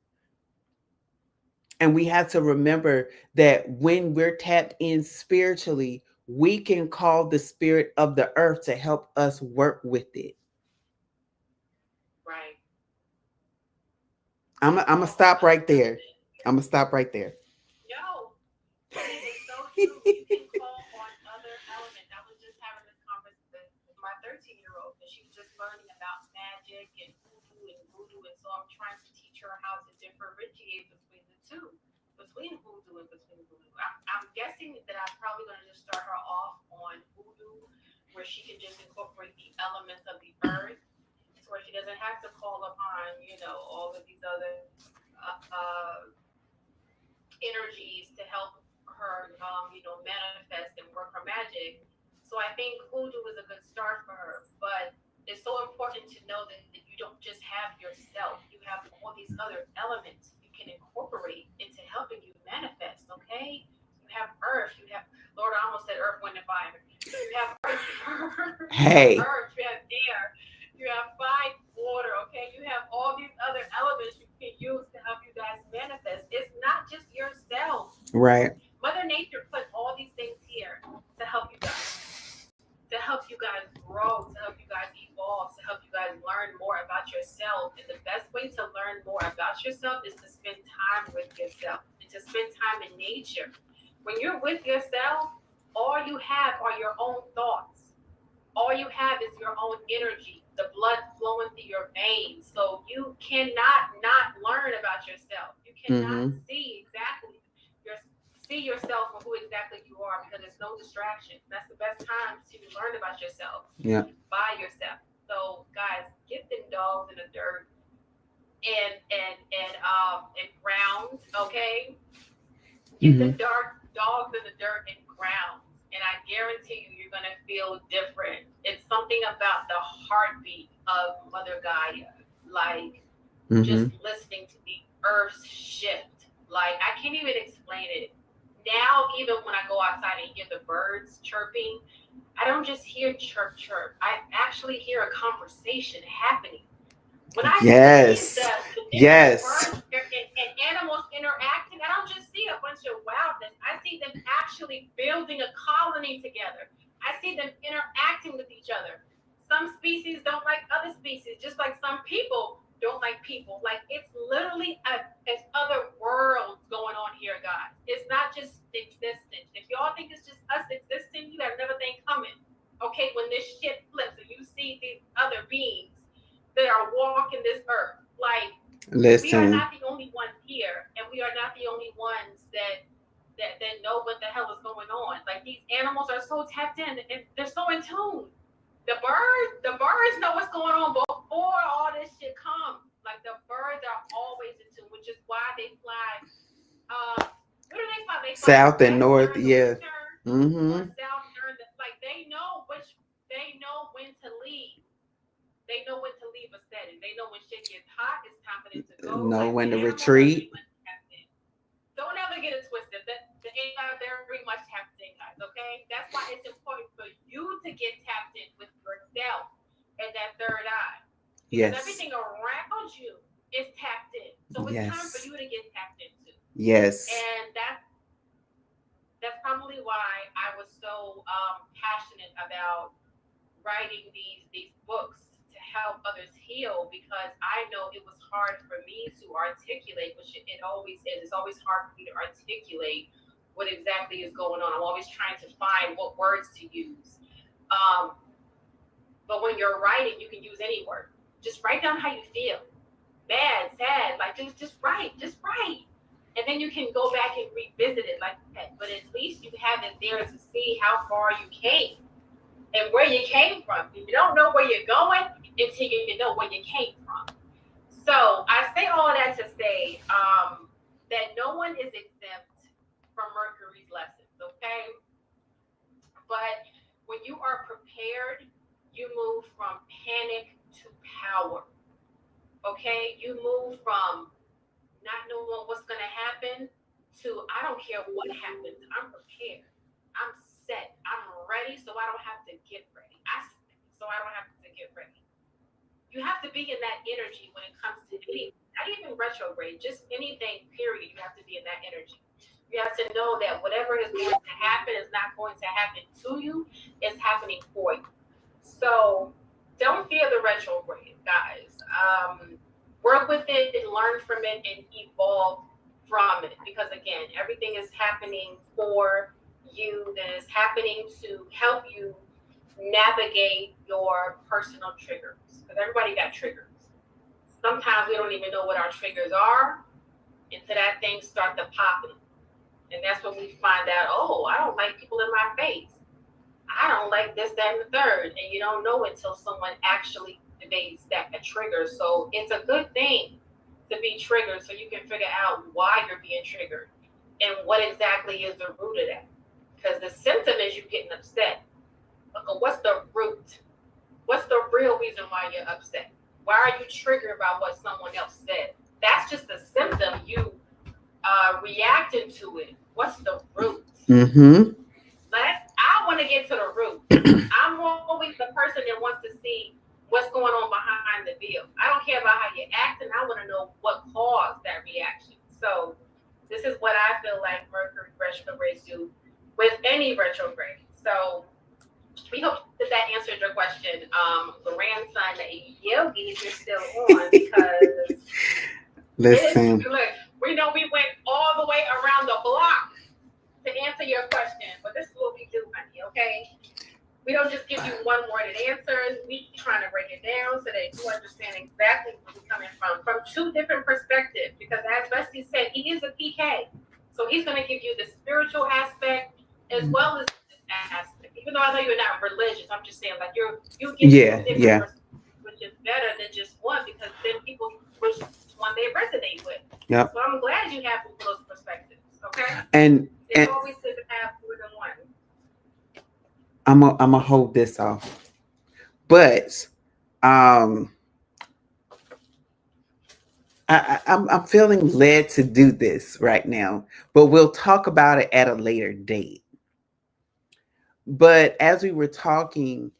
And we have to remember that when we're tapped in spiritually, we can call the spirit of the earth to help us work with it. Right. I'm It's going to all stop about right there. alignment. I'm going to stop right there. No, it is so true. You can call on other elements. I was just having this conversation with my 13-year-old because she's just learning about magic and hoodoo and voodoo. And so I'm trying to teach her how to differentiate between the two, between voodoo and between voodoo. I'm guessing that I'm probably going to just start her off on voodoo, where she can just incorporate the elements of the earth, to where she doesn't have to call upon, all of these other energies to help her, manifest and work her magic. So I think hoodoo is a good start for her. But it's so important to know that you don't just have yourself, you have all these other elements you can incorporate into helping you manifest, okay? You have earth, you have, Lord, I almost said earth, wind, and fire. You have earth, you have Hey, earth, you have air, you have fire, water, okay? You have all these other elements you can use to help you guys manifest. It's not just yourself. right. Mother Nature put all these things here to help you guys, to help you guys grow, to help you guys evolve, to help you guys learn more about yourself. And the best way to learn more about yourself is to spend time with yourself and to spend time in nature. When you're with yourself, all you have are your own thoughts. All you have is your own energy, the blood flowing through your veins. So you cannot not learn about yourself. You cannot Mm-hmm. see exactly your see yourself for who exactly you are, because there's no distraction. That's the best time to learn about yourself Yeah. by yourself. So guys, get them dogs in the dirt and ground, okay? Get Mm-hmm. them dark dogs in the dirt and ground, and I guarantee you, you're gonna feel different. It's something about the heartbeat of Mother Gaia, like Mm-hmm. just listening to the earth shift. Like, I can't even explain it. Now, even when I go outside and hear the birds chirping, I don't just hear chirp chirp. I actually hear a conversation happening. When I see Yes. the different Yes. birds and animals interacting, I don't just see a bunch of wildness. I see them actually building a colony together. I see them interacting with each other. Some species don't like other species, just like some people don't like people. Like, it's literally it's other worlds going on here, guys. It's not just existence. If y'all think it's just us existing, you got another thing coming. Okay, when this shit flips and you see these other beings that are walking this earth. Like, we are Listen. not the only ones here, and we are not the only ones that know what the hell is going on. Like, these animals are so tapped in and they're so in tune. The birds know what's going on before all this shit comes. Like, the birds are always in tune, which is why they fly. What do they fly? They fly South and west north. during the Yeah. winter or Mm-hmm. south during the, like, they know when to leave. They know when to leave a setting. They know when shit gets hot, it's time for them to go. Know Like, the when to animals are very retreat. much tapped in. Don't ever get it twisted. The AI are very much tapped in, guys. Okay, that's why it's important for you to get tapped in with yourself and that third eye, because Yes. everything around you is tapped in. So it's time for Yes. you to get tapped into, Yes. and that's probably why I was so passionate about writing these books to help others heal, because I know it was hard for me to articulate, which it always is. It's always hard for me to articulate what exactly is going on. I'm always trying to find what words to use. Um, but when you're writing, you can use any word. Just write down how you feel, mad, sad, like just write. And then you can go back and revisit it like that. But at least you have it there to see how far you came and where you came from. You don't know where you're going until you know where you came from. So I say all that to say that no one is exempt. from Mercury's lessons, okay? But when you are prepared, you move from panic to power, okay? You move from not knowing what's going to happen to I don't care what happens. I'm prepared. I'm set. I'm ready so I don't have to get ready. So I don't have to get ready. You have to be in that energy when it comes to any, not even retrograde, just anything, period. You have to be in that energy. You have to know that whatever is going to happen is not going to happen to you, it's happening for you. So don't fear the retrograde, guys. Work with it and learn from it and evolve from it. Because again, everything is happening for you, that is happening to help you navigate your personal triggers. Because everybody got triggers. Sometimes we don't even know what our triggers are until that thing start to popping. And that's when we find out, oh, I don't like people in my face. I don't like this, that, and the third. And you don't know until someone actually debates that a trigger. So it's a good thing to be triggered so you can figure out why you're being triggered and what exactly is the root of that. Because the symptom is you getting upset. Okay, what's the root? What's the real reason why you're upset? Why are you triggered by what someone else said? That's just a symptom. You reacting to it. What's the root? Mm-hmm. I want to get to the root. I'm always the person that wants to see what's going on behind the veil. I don't care about how you're acting. I want to know what caused that reaction. So this is what I feel like Mercury retrogrades do with any retrograde. So we hope that that answered your question, grandson Yogi, if you're still on, because it is. Listen. Look, we know we went all the way around the block to answer your question, but this is what we do, honey. Okay, we don't just give you one worded answers. We trying to break it down so that you understand exactly where we're coming from two different perspectives. Because as Bessie said, he is a PK, so he's going to give you the spiritual aspect as well as this aspect. Even though I know you're not religious, I'm just saying like you get two Yeah, different yeah. perspectives, which is better than just one because then people which one they resonate with. Yep. So I'm glad you have those perspectives. Okay, And it's and always good to have more than one. I'm gonna hold this off, but um, I'm feeling led to do this right now, but we'll talk about it at a later date. But as we were talking,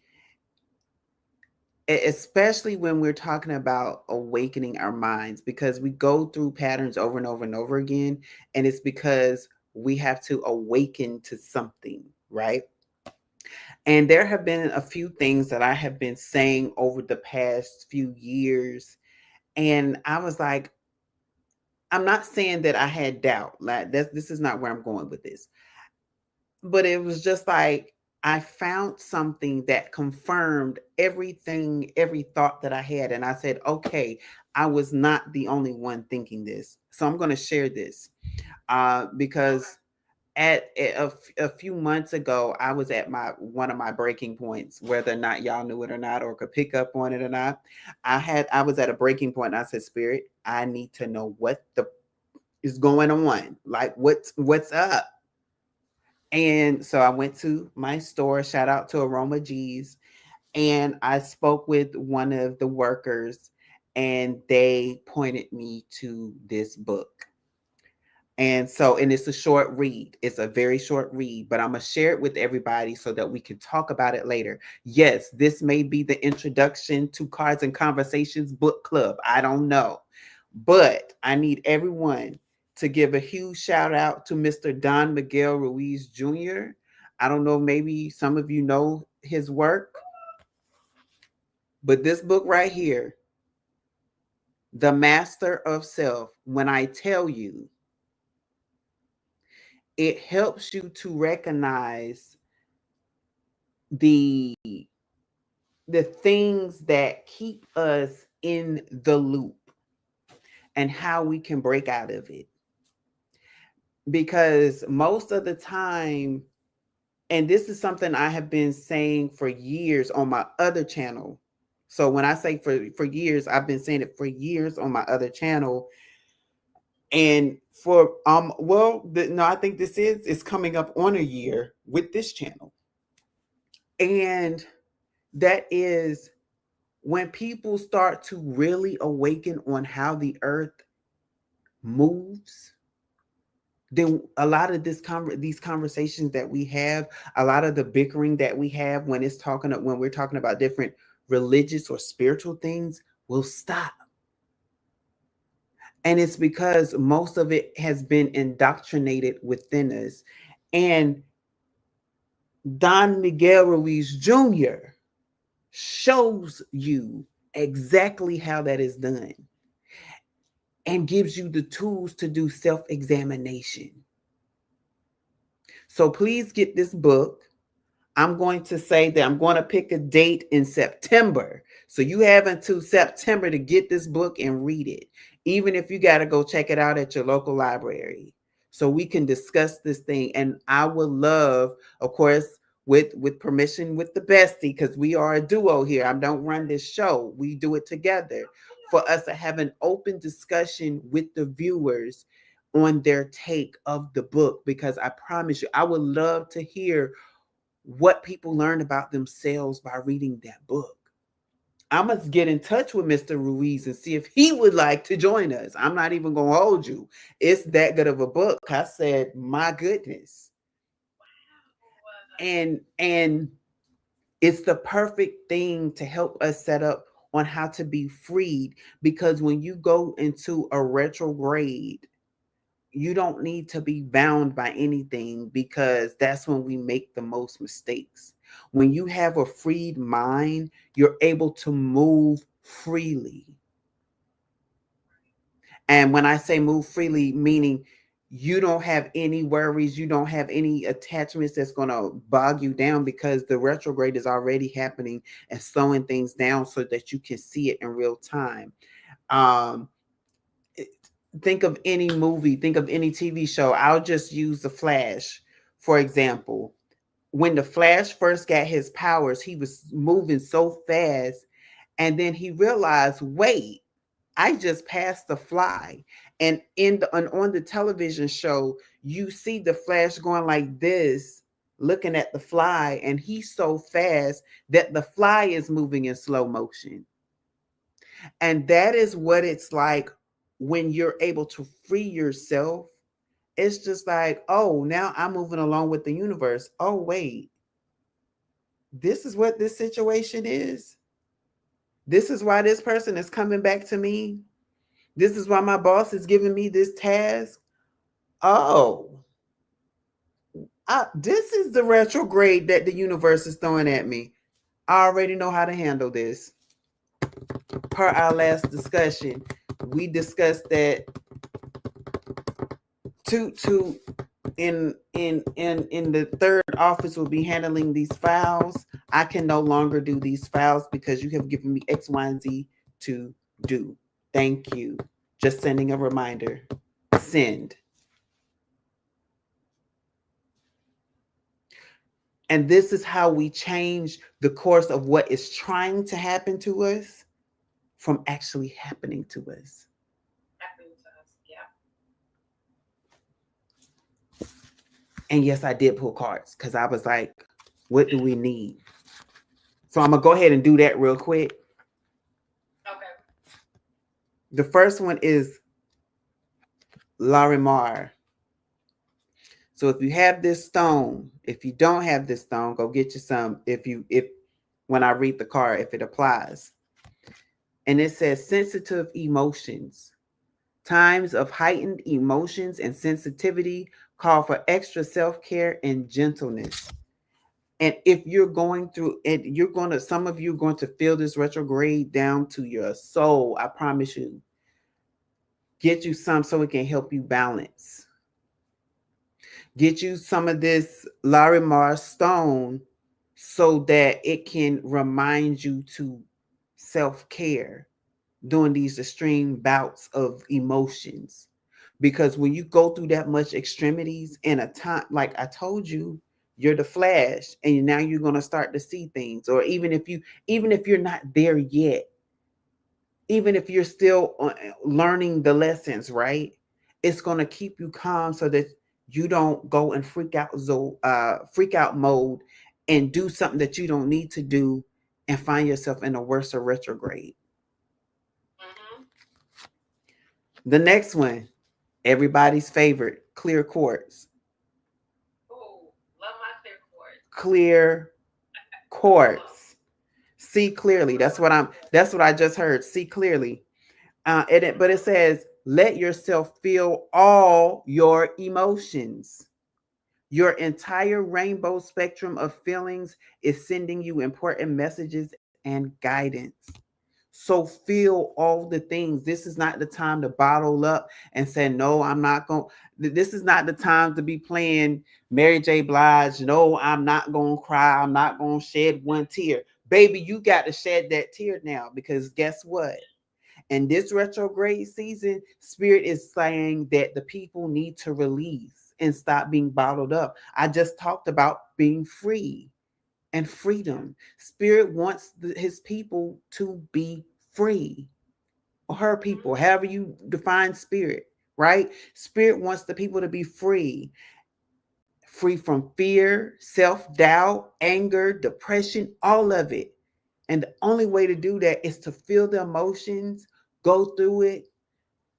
especially when we're talking about awakening our minds, because we go through patterns over and over and over again, and it's because we have to awaken to something, right? And there have been a few things that I have been saying over the past few years. And I was like, I'm not saying that I had doubt. Like this is not where I'm going with this. But it was just like I found something that confirmed everything, every thought that I had. And I said, okay, I was not the only one thinking this. So I'm going to share this because a few months ago, I was at my one of my breaking points, whether or not y'all knew it or not, or could pick up on it or not. I was at a breaking point, and I said, Spirit, I need to know what the is going on, like what's up. And so I went to my store. Shout out to Aroma G's, and I spoke with one of the workers, and they pointed me to this book. And so, and it's a short read. It's a very short read, but I'm going to share it with everybody so that we can talk about it later. Yes, this may be the introduction to Cards and Conversations book club. I don't know. But I need everyone to give a huge shout out to Mr. Don Miguel Ruiz Jr. I don't know, maybe some of you know his work, but this book right here, The Master of Self, when I tell you, it helps you to recognize the the things that keep us in the loop and how we can break out of it, because most of the time, and this is something I have been saying for years on my other channel. So when I say for years, I've been saying it for years on my other channel. And for well, no, I think this is coming up on a year with this channel. And that is when people start to really awaken on how the earth moves. Then a lot of these conversations that we have, a lot of the bickering that we have when we're talking about different religious or spiritual things will stop. And it's because most of it has been indoctrinated within us. And Don Miguel Ruiz Jr. shows you exactly how that is done and gives you the tools to do self examination. So please get this book. I'm going to say that I'm going to pick a date in September. So you have until September to get this book and read it, even if you got to go check it out at your local library. So we can discuss this thing. And I would love, of course, with permission with the bestie, because we are a duo here. I don't run this show. We do it together, for us to have an open discussion with the viewers on their take of the book, because I promise you, I would love to hear what people learn about themselves by reading that book. I must get in touch with Mr. Ruiz and see if he would like to join us. I'm not even going to hold you. It's that good of a book. I said, my goodness. And it's the perfect thing to help us set up on how to be freed, because when you go into a retrograde, you don't need to be bound by anything, because that's when we make the most mistakes. When you have a freed mind, you're able to move freely. And when I say move freely, meaning you don't have any worries, you don't have any attachments that's going to bog you down, because the retrograde is already happening and slowing things down so that you can see it in real time. Um, think of any movie, think of any TV show. I'll just use The Flash, for example. When the Flash first got his powers, he was moving so fast, and then he realized, wait, I just passed the Fly. And on the television show, you see the Flash going like this, looking at the Fly, and he's so fast that the Fly is moving in slow motion. And that is what it's like when you're able to free yourself. It's just like, oh, now I'm moving along with the universe. Oh, wait, this is what this situation is. This is why this person is coming back to me. This is why my boss is giving me this task. Oh, this is the retrograde that the universe is throwing at me. I already know how to handle this. Per our last discussion, we discussed that to in the third office will be handling these files. I can no longer do these files because you have given me X, Y, and Z to do. Thank you. Just sending a reminder. Send. And this is how we change the course of what is trying to happen to us from actually happening to us. Happening to us, yeah. And yes, I did pull cards because I was like, what do we need? So I'm going to go ahead and do that real quick. Okay. The first one is Larimar. So if you have this stone, if you don't have this stone, go get you some. If when I read the card, if it applies. And it says sensitive emotions. Times of heightened emotions and sensitivity call for extra self-care and gentleness. And if you're going through it, some of you are going to feel this retrograde down to your soul. I promise you. Get you some so it can help you balance. Get you some of this Larimar stone so that it can remind you to self-care during these extreme bouts of emotions. Because when you go through that much extremities in a time, like I told you, you're the Flash, and now you're going to start to see things. Or even if you're not there yet, even if you're still learning the lessons, right? It's going to keep you calm so that you don't go in freak out mode and do something that you don't need to do and find yourself in a worse retrograde. Mhm. The next one, everybody's favorite, clear quartz. Ooh, love my clear quartz. Clear Love them. quartz. See clearly. That's what I just heard. See clearly. But it Mhm. says, let yourself feel all your emotions. Your entire rainbow spectrum of feelings is sending you important messages and guidance. So feel all the things. This is not the time to bottle up and say, no, I'm not going. This is not the time to be playing Mary J. Blige. No, I'm not going to cry. I'm not going to shed one tear. Baby, you got to shed that tear now because guess what? In this retrograde season, Spirit is saying that the people need to release and stop being bottled up. I just talked about being free and freedom. Spirit wants his people to be free, or her Mhm. people, however you define spirit, right? Spirit wants the people to be free, free from fear, self doubt, anger, depression, all of it. And the only way to do that is to feel the emotions, go through it,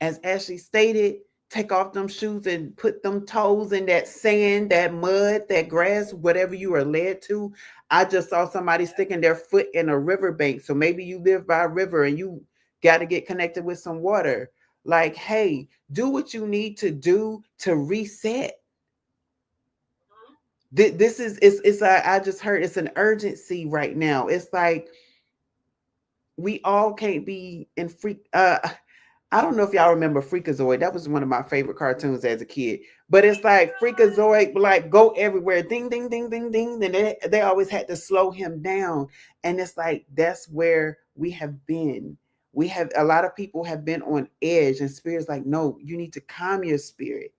as Ashley stated, take off them shoes and put them toes in that sand, that mud, that grass, whatever you are led to. I just saw somebody sticking their foot in a riverbank. So maybe you live by a river and you got to get connected with some water. Like, hey, do what you need to do to reset. Mhm. This is it's I just heard it's an urgency right now. It's like we all can't be in freak I don't know if y'all remember Freakazoid. That was one of my favorite cartoons as a kid. But it's like Freakazoid, like go everywhere, ding, ding, ding, ding, ding. And they always had to slow him down. And it's like that's where we have been. We have a lot of people have been on edge, and Spirit's like, no, you need to calm your spirit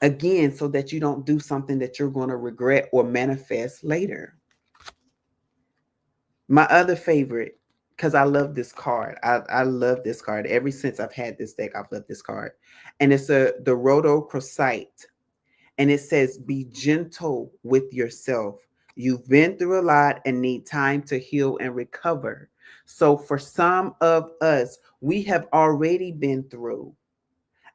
again so that you don't do something that you're going to regret or manifest later. My other favorite, because I love this card. I love this card. Ever since I've had this deck, I've loved this card. And it's the Rhodochrosite. And it says, be gentle with yourself. You've been through a lot and need time to heal and recover. So for some of us, we have already been through.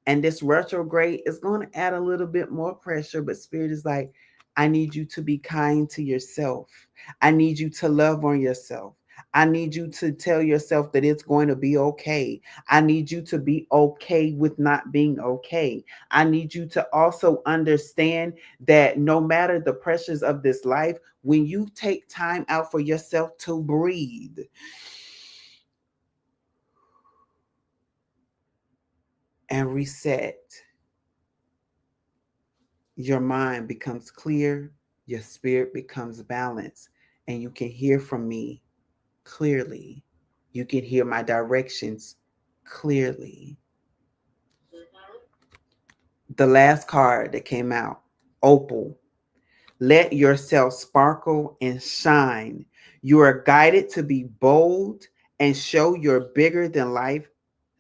And this retrograde is going to add a little bit more pressure, but Spirit is like, I need you to be kind to yourself. I need you to love on yourself. I need you to tell yourself that it's going to be okay. I need you to be okay with not being okay. I need you to also understand that no matter the pressures of this life, when you take time out for yourself to breathe and reset, your mind becomes clear, your spirit becomes balanced, and you can hear from me clearly. You can hear my directions clearly. Mhm. The last card that came out, Opal. Let yourself sparkle and shine. You are guided to be bold and show your bigger than life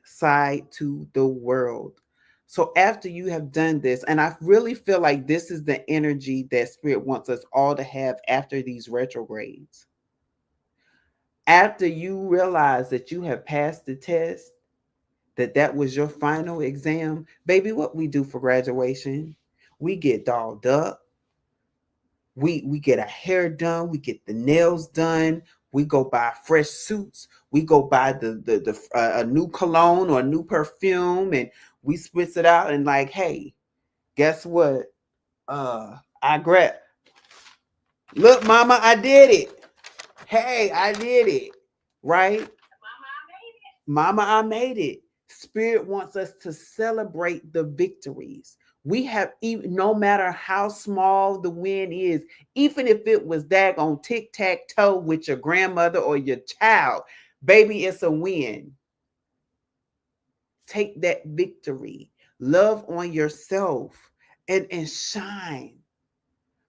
side to the world. So after you have done this, and I really feel like this is the energy that Spirit wants us all to have after these retrogrades. After you realize that you have passed the test, that was your final exam, baby, what we do for graduation, we get dolled up, we get our hair done, we get the nails done, we go buy fresh suits, we go buy a new cologne or a new perfume, and we spritz it out and like, hey, guess what? I grab. Look, mama, I did it. Hey, I did it. Right? Mama, I made it. Mama, I made it. Spirit wants us to celebrate the victories. We have, even no matter how small the win is, even if it was daggone tic tac toe with your grandmother or your child, baby, it's a win. Take that victory, love on yourself, and shine.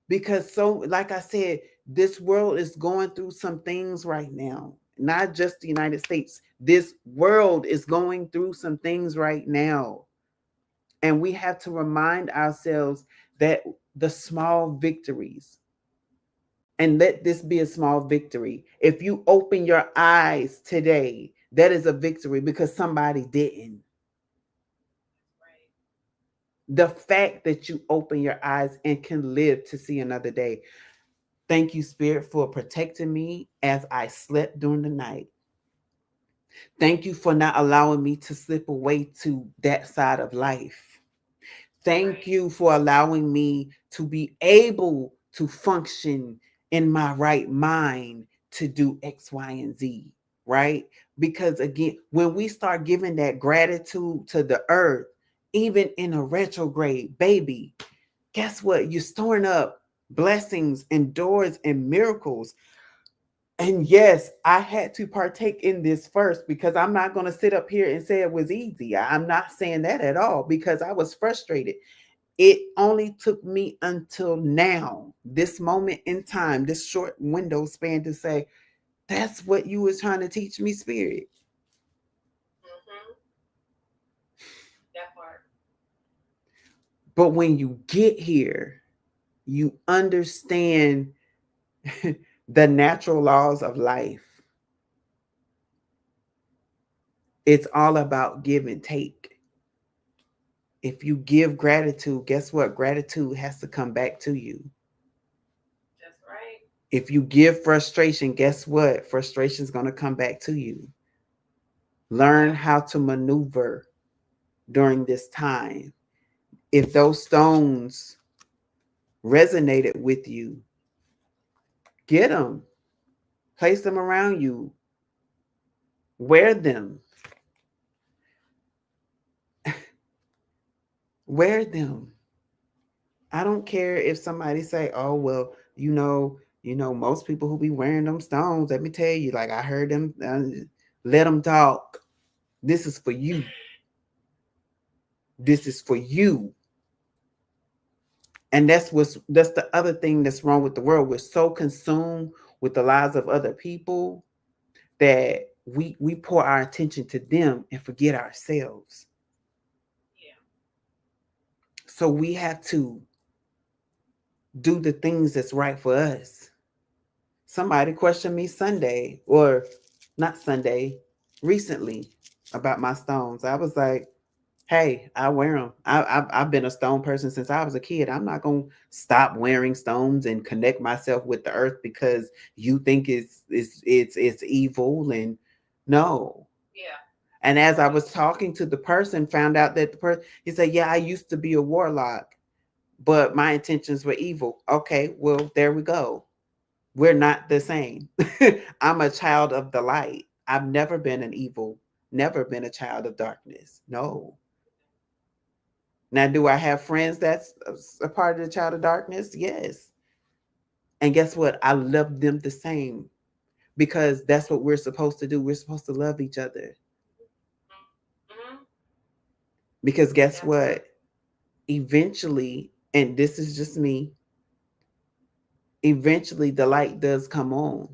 Because, so, like I said, this world is going through some things right now, not just the United States. This world is going through some things right now. And we have to remind ourselves that the small victories, and let this be a small victory. If you open your eyes today, that is a victory because somebody didn't. Right. The fact that you open your eyes and can live to see another day. Thank you, Spirit, for protecting me as I slept during the night. Thank you for not allowing me to slip away to that side of life. Thank Right. you for allowing me to be able to function in my right mind to do X, Y, and Z. Right? Because again, when we start giving that gratitude to the earth, even in a retrograde, baby, guess what? You're storing up blessings and doors and miracles. And yes, I had to partake in this first because I'm not going to sit up here and say it was easy. I'm not saying that at all because I was frustrated. It only took me until now, this moment in time, this short window span to say, that's what you was trying to teach me, Spirit. Mm-hmm. That part. But when you get here, you understand the natural laws of life. It's all about give and take. If you give gratitude, guess what? Gratitude has to come back to you. That's right. If you give frustration, guess what? Frustration is going to come back to you. Learn Yep. how to maneuver during this time. If those stones resonated with you, get them, place them around you, wear them, wear them. I don't care if somebody say, "Oh, well, most people who be wearing them stones." Let me tell you, like I heard them. Let them talk. This is for you. This is for you. And that's the other thing that's wrong with the world. We're so consumed with the lives of other people that we pour our attention to them and forget ourselves. Yeah. So we have to do the things that's right for us. Somebody questioned me Sunday, or not Sunday, recently, about my stones. I was like, hey, I wear them. I've been a stone person since I was a kid. I'm not going to stop wearing stones and connect myself with the earth because you think it's evil. And no. Yeah. And as I Right. was talking to the person, found out that the person, he said, yeah, I used to be a warlock, but my intentions were evil. Okay, well, there we go. We're not the same. I'm a child of the light. I've never been an evil, never been a child of darkness. No. Now, do I have friends that's a part of the child of darkness? Yes. And guess what? I love them the same because that's what we're supposed to do. We're supposed to love each other. Mm-hmm. Because guess That part. what? Eventually, and this is just me, eventually the light does come on.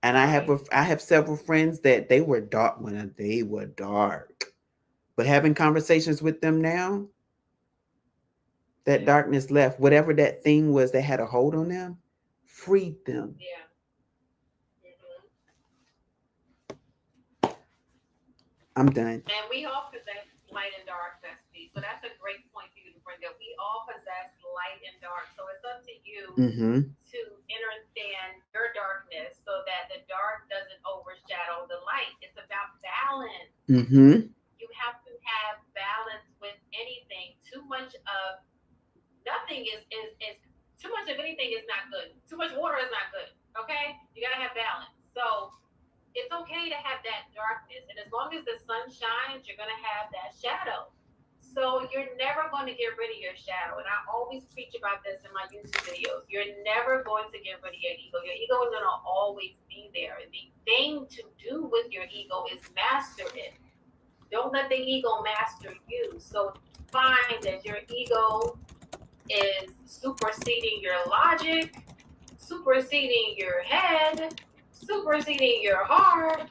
And Right. I have several friends that they were dark when they were dark. But having conversations with them now, that Yeah. darkness left. Whatever that thing was that had a hold on them, freed them. Yeah. Mm-hmm. I'm done. And we all possess light and dark, bestie. So that's a great point for you to bring up. We all possess light and dark. So it's up to you Mm-hmm. to understand your darkness so that the dark doesn't overshadow the light. It's about balance. Mm-hmm. You have to have balance with anything. Too much of nothing is too much of anything is not good. Too much water is not good. Okay? You gotta have balance. So it's okay to have that darkness. And as long as the sun shines, you're going to have that shadow. So you're never going to get rid of your shadow. And I always preach about this in my YouTube videos. You're never going to get rid of your ego. Your ego is going to always be there. The thing to do with your ego is master it. Don't let the ego master you. So if you find that your ego is superseding your logic, superseding your head, superseding your heart,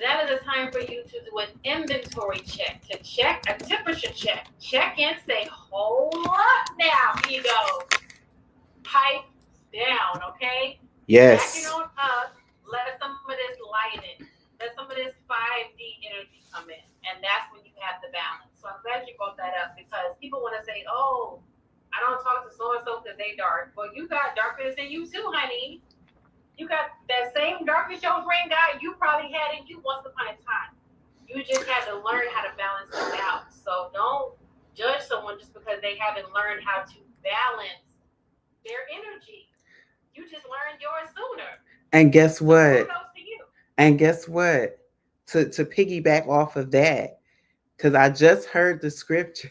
That is a time for you to do an inventory check, to check a temperature check. Check in, say, hold up now, ego. Pipe down, okay? Back it Yes. on up. Let some of this lighten. Let some of this 5D energy come in. And that's when you have the balance. So I'm glad you brought that up because people want to say, oh, I don't talk to so and so because they dark. Well, you got darkness in you too, honey. You got that same darkness your friend got, you probably had in you once upon a time. You just had to learn how to balance that out. So don't judge someone just because they haven't learned how to balance their energy. You just learned yours sooner. And guess So what? kudos to you. And guess what? To piggyback off of that, because I just heard the scripture.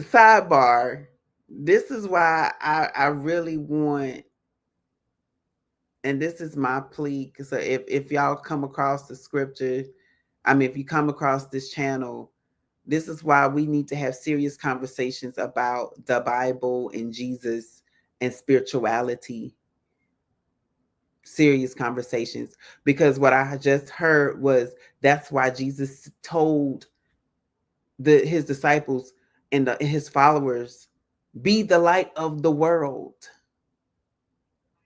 Sidebar. This is why I really want, and this is my plea. So if y'all come across the scripture, I mean, if you come across this channel, this is why we need to have serious conversations about the Bible and Jesus and spirituality. Serious conversations, because what I just heard was that's why Jesus told his disciples and his followers, be the light of the world.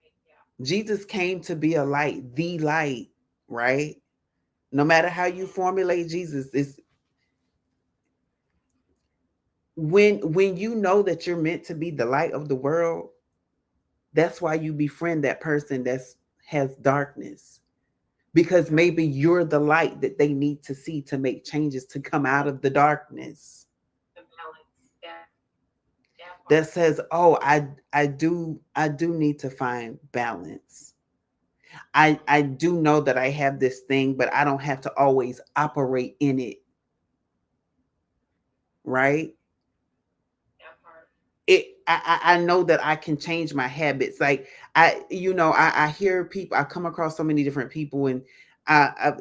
Yeah. Jesus came to be a light, the light, right? No matter how you Mm-hmm. formulate Jesus, it's when you know that you're meant to be the light of the world, that's why you befriend that person that's has darkness, because Right. maybe you're the light that they need to see to make changes to come out of the darkness. The balance. That That part. says, "Oh, I do need to find balance. I Mm-hmm. do know that I have this thing, but I don't have to always operate in it, right? That part. I know that I can change my habits. Like I hear people. I come across so many different people, and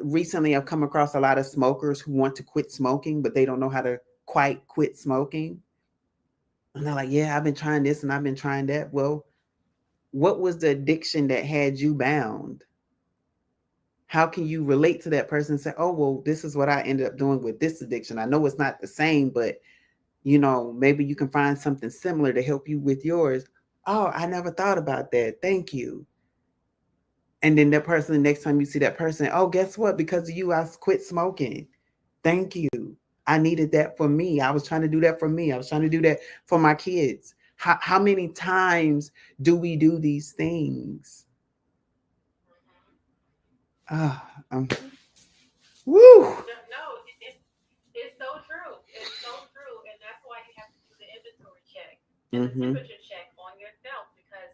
recently I've come across a lot of smokers who want to quit smoking, but they don't know how to quite quit smoking. And they're like, "Yeah, I've been trying this and I've been trying that." Well, what was the addiction that had you bound? How can you relate to that person and say, "Oh, well, this is what I ended up doing with this addiction. I know it's not the same, but maybe you can find something similar to help you with yours." Oh, I never thought about that. Thank you. And then that person, the next time you see that person, oh, guess what? Because of you, I quit smoking. Thank you. I needed that for me. I was trying to do that for me. I was trying to do that for my kids. How many times do we do these things? Mm-hmm. Ah, woo. No, no, it's so true. It's so true. And that's why you have to do the inventory check and the Mm-hmm. temperature check on yourself because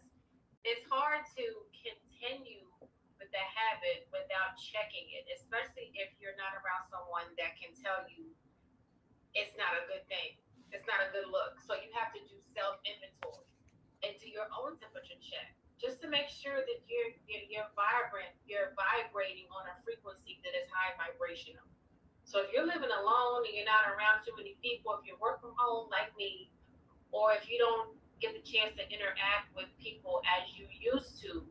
it's hard to continue with the habit without checking it, especially if you're not around someone that can tell you it's not a good thing. It's not a good look. So you have to do self inventory and do your own temperature check just to make sure that you're vibrant, you're vibrating on a frequency that is high vibrational. So if you're living alone and you're not around too many people, if you work from home like me, or if you don't get the chance to interact with people as you used to,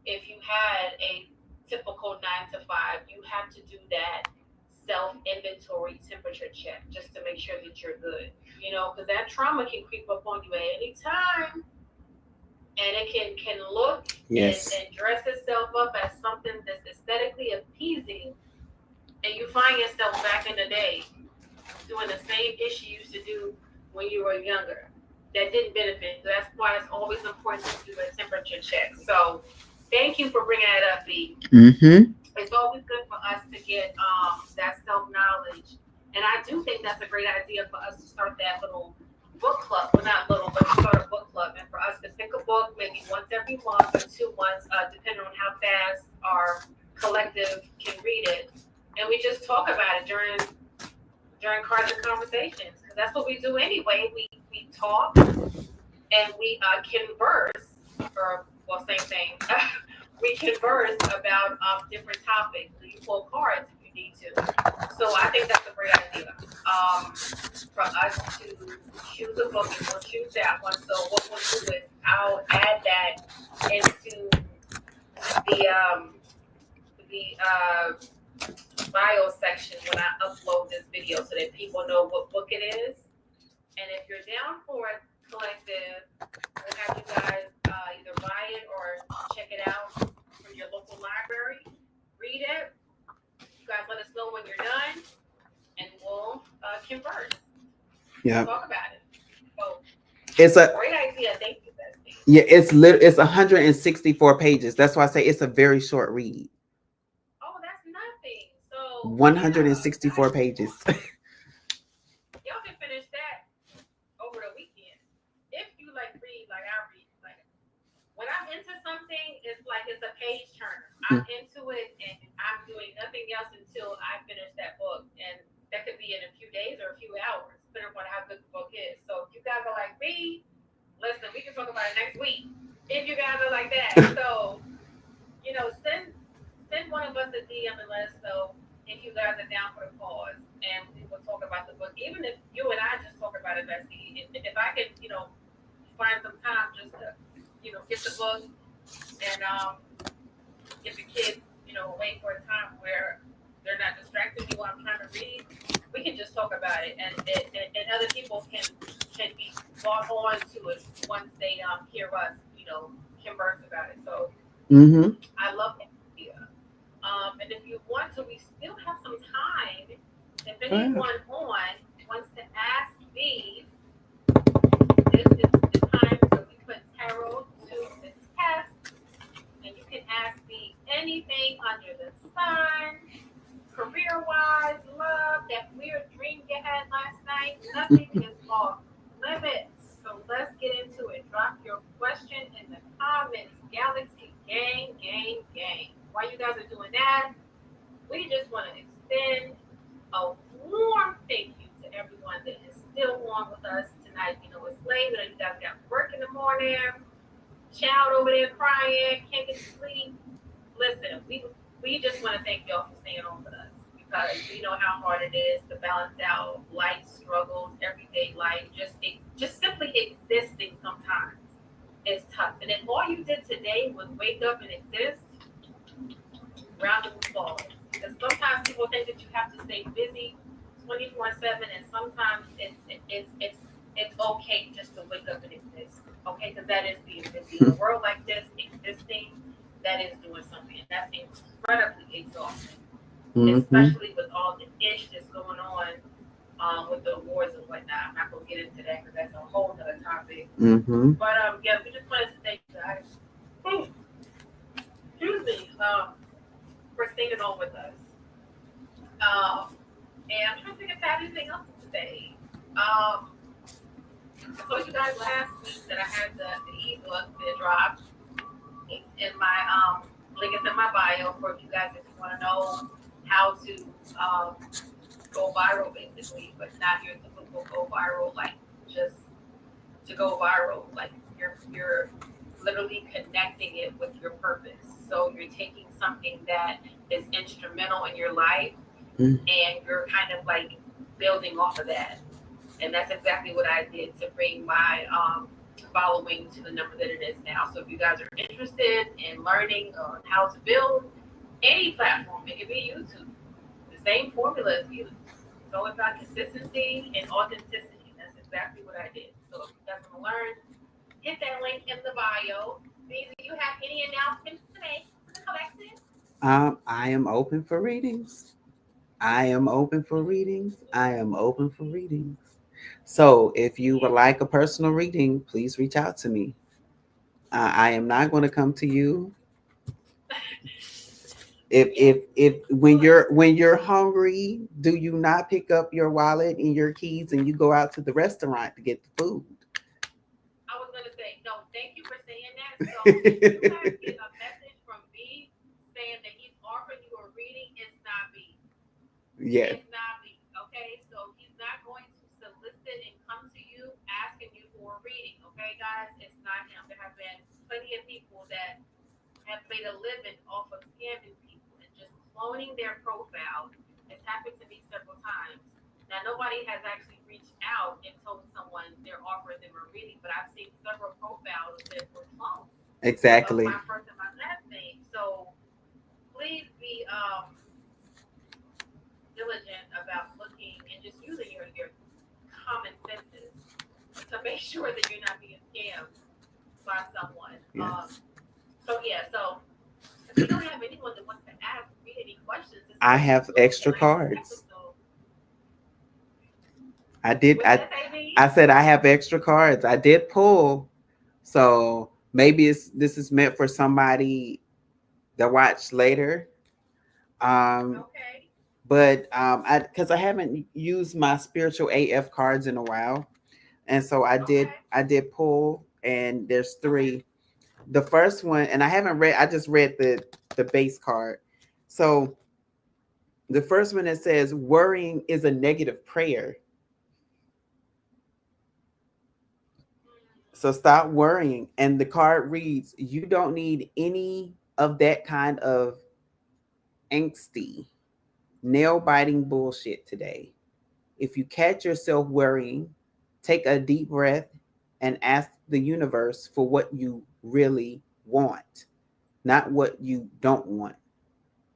if you had a typical 9 to 5, you have to do that self inventory temperature check just to make sure that you're good. Because that trauma can creep up on you at any time, and it can look Yes. and dress itself up as something that's aesthetically appeasing, and you find yourself back in the day doing the same ish you used to do when you were younger. That didn't benefit you. That's why it's always important to do a temperature check. So, thank you for bringing that up, B. Mm-hmm. It's always good for us to get that self knowledge. And I do think that's a great idea for us to start that little book club. Well, not little, but to start a book club and for us to pick a book maybe once every month or 2 months, depending on how fast our collective can read it. And we just talk about it during cards and conversations because that's what we do anyway. We talk and we converse, or well, same thing. We converse about different topics. You pull cards if you need to. So I think that's a great idea for us to choose a book and we'll choose that one. So what we'll do is I'll add that into the bio section when I upload this video so that people know what book it is. And if you're down for it, collective, we'll have you guys either buy it or check it out from your local library. Read it. You guys let us know when you're done, and we'll converse. We'll Yeah. talk about it. So, It's a great idea. Thank you, Bestie. yeah, it's 164 pages. That's why I say it's a very short read. Oh, that's nothing. So, yeah, 164 guys, pages. y'all can finish that over the weekend. If you like read like I read, like when I'm into something, it's like it's a page turner. I'm into it and I'm doing nothing else until I finish that book. And that could be in a few days or a few hours, depending on how good the book is. So if you guys are like me, listen, we can talk about it next week. If you guys are like that. So, send one of us a DM and let us know if you guys are down for the cause and we will talk about the book. Even if you and I just talk about it, Bessie, if I could, find some time just to, get the book and get the kids, away for a time where they're not distracting me while I'm trying to read. We can just talk about it, and other people can be brought on to it once they hear us, converse about it. So Mm-hmm. I love that idea. And if you want to, we still have some time. If Yeah. anyone on wants to ask me, this is the time where we put tarot to the test, and you can ask me anything under the sun, career wise, love, that weird dream you had last night. Nothing is off limits. So let's get into it. Drop your question in the comments. Galaxy gang, gang, gang. While you guys are doing that, we just want to extend a warm thank you to everyone that is still on with us tonight. It's late. You guys got work in the morning. Child over there crying, can't get to sleep. Listen, we just want to thank y'all for staying on with us because we know how hard it is to balance out life struggles, everyday life, just simply existing sometimes is tough. And if all you did today was wake up and exist, round of applause. Because sometimes people think that you have to stay busy 24/7, and sometimes it's okay just to wake up and exist. Okay, because that is being busy in a world like this, existing, that is doing something, and that's incredibly exhausting, Mm-hmm. especially with all the ish that's going on with the awards and whatnot. I'm not gonna get into that because that's a whole other topic. Mm-hmm. But yeah, we just wanted to thank you guys. Oh, excuse me. For staying on with us. Um, and I'm trying to think if I have anything else to say. I told you guys last week that I had the ebook that dropped. It's in my link is in my bio for you guys if you want to know how to um, go viral basically, but not your typical go viral like just to go viral. Like you're literally connecting it with your purpose. So you're taking something that is instrumental in your life and you're kind of like building off of that. And that's exactly what I did to bring my following to the number that it is now. So if you guys are interested in learning on how to build any platform, it could be YouTube. The same formula is used. It's all about consistency and authenticity. That's exactly what I did. So if you guys want to learn, hit that link in the bio. Beasley, you have any announcements to make to the collective? I am open for readings. I am open for readings. I am open for readings. So if you would Yeah. like a personal reading, please reach out to me. I am not going to come to you. Yeah. If when Look, you're hungry, do you not pick up your wallet and your keys and you go out to the restaurant to get the food? I was gonna say no. Thank you for saying that. So if you guys get a message from B saying that he's offering you a reading, it's not B. Yeah, It's not B. Okay, so he's not going to solicit and come to you asking you for a reading. Okay, guys, it's not him. There have been plenty of people that have made a living off of scamming people and just cloning their profiles. It's happened to me several times. Now, nobody has actually reached out and told someone they're offering them a reading, but I've seen several profiles that were cloned of exactly. my first and my last name. So please be make sure that you're not being scammed by someone. Yes. So yeah, so if we don't have anyone that wants to ask me any questions, this I has been have really a extra nice cards. episode. I did. What's that, Amy? I said I have extra cards. I did pull, so maybe this is meant for somebody that watched later. Um, Okay, but I because I haven't used my spiritual AF cards in a while, and so okay, I did pull, and there's three. The first one, and I haven't read. I just read the base card. So the first one that says worrying is a negative prayer. So stop worrying. And the card reads, you don't need any of that kind of angsty, nail biting bullshit today. If you catch yourself worrying, take a deep breath and ask the universe for what you really want, not what you don't want.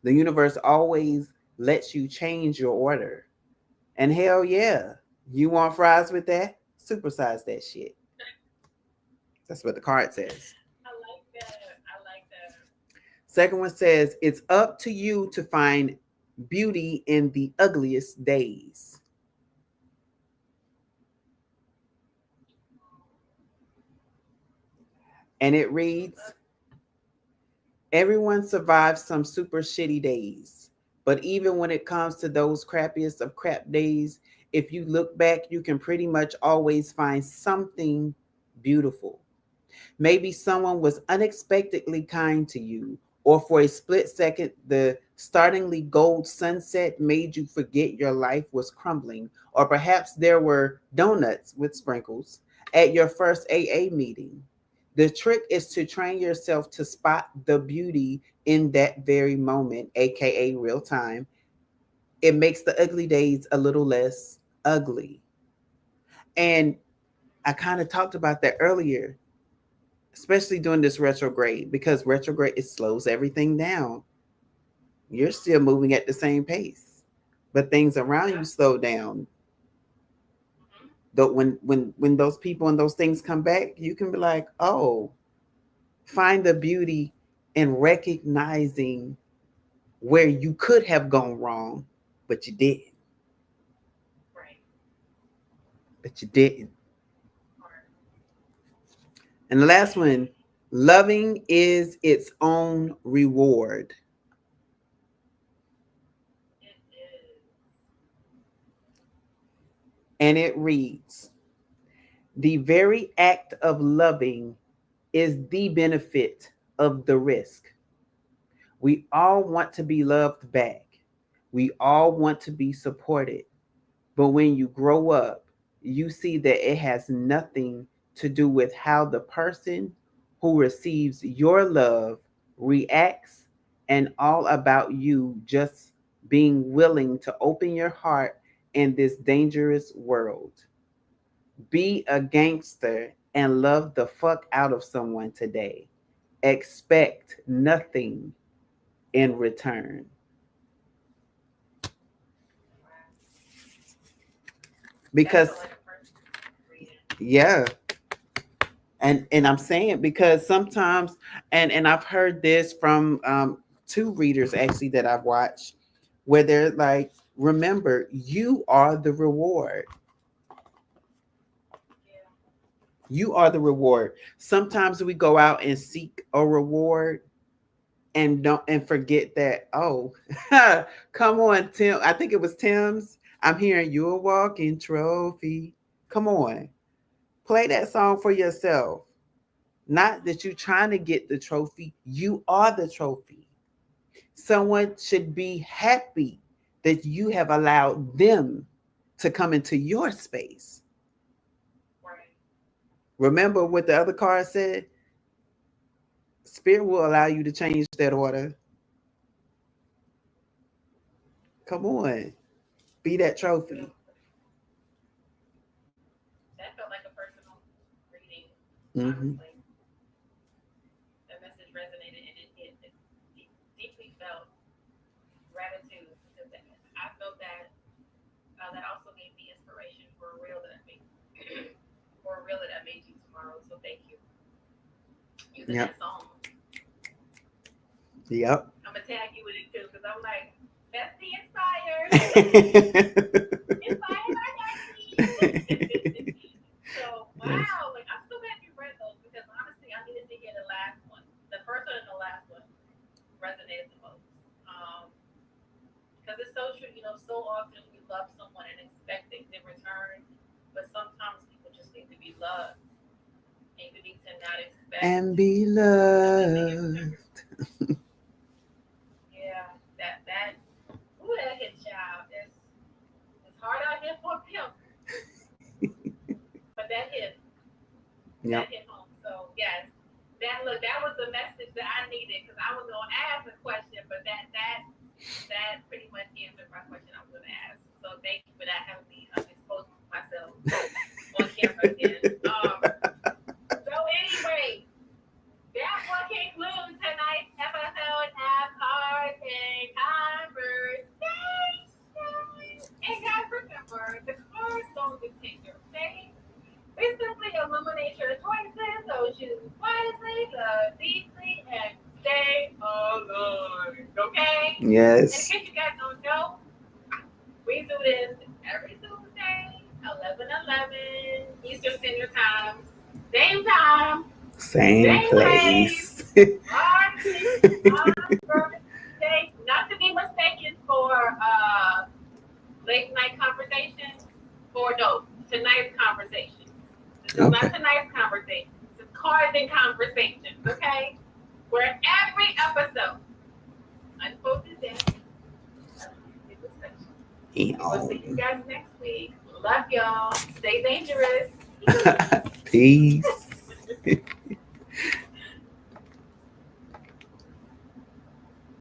The universe always lets you change your order. And hell yeah, you want fries with that? Supersize that shit. That's what the card says. I like that. I like that. Second one says, it's up to you to find beauty in the ugliest days. And it It's reads, up. everyone survives some super shitty days. But even when it comes to those crappiest of crap days, if you look back, you can pretty much always find something beautiful. Maybe someone was unexpectedly kind to you, or for a split second, the startlingly gold sunset made you forget your life was crumbling, or perhaps there were donuts with sprinkles at your first AA meeting. The trick is to train yourself to spot the beauty in that very moment, aka real time. It makes the ugly days a little less ugly. And I kind of talked about that earlier, especially during this retrograde, because retrograde it slows everything down. You're still moving at the same pace, but things around you Yep. slow down. Hmm. Though when those people and those things come back, you can be like, oh, find the beauty in recognizing where you could have gone wrong, but you didn't. Right. But you didn't. Or And the last one, loving is its own reward. it is. And it reads, the very act of loving is the benefit of the risk. We all want to be loved back. We all want to be supported. But when you grow up, you see that it has nothing to do with how the person who receives your love reacts and all about you just being willing to open your heart in this dangerous world. Be a gangster and love the fuck out of someone today. Expect nothing in return. Wow. That felt Because like a personal reading. yeah, and I'm saying because sometimes and I've heard this from two readers actually that I've watched where they're like, remember, you are the reward. Yeah. You are the reward. Sometimes we go out and seek a reward and don't and forget that, oh, come on, Tim. I think it was Tim's. I'm hearing you a walking trophy. Come on. Play that song for yourself. Not that you're trying to get the trophy, you are the trophy. Someone should be happy that you have allowed them to come into your space. Right. Remember what the other card said? Spirit will allow you to change that order. Come on, be that trophy. That felt like a personal reading. Hmm. Honestly, the message resonated and it hit. It deeply felt gratitude because I felt that that also gave me inspiration for real. That I mean, or a realtor that made you tomorrow. So thank you. Using Yep. that song. Yep. I'm gonna tag you with it too, because I'm like, bestie inspired. Inspired by Jackie. So Yes. wow, like I'm so glad you read those because honestly, I needed to hear the last one. The first one and the last one resonated the most. Because it's so true. You know, so often we love someone and expect things in return, but sometimes people just need to be loved, and you need to not expect And be everything in loved. return. Yeah, that ooh, that hit child. It's hard out here for a pimp, but that Yep. hit home. So yes, that was the message that I needed because I was gonna ask a question, but that pretty much answered my question I was gonna ask. So thank you for that, having me expose myself on camera again. So anyway, that will conclude tonight's episode of Cards and Conversation. And guys, remember, the cards don't dictate your fate. They simply illuminate your choices, so choose wisely, love deeply, and stay alive. Okay? And in Yes. case you guys don't know, we do this every Tuesday, 11:11 Eastern Standard Time. Same time, Same same place. place. On birthday, not to be mistaken for late night conversations, or no, tonight's conversation. This is not Okay. tonight's conversation. This is cards and conversations, okay? Where every episode unfolds deck is a discussion. We will see you Eon. guys next week. Love y'all. Stay dangerous. Peace. Peace.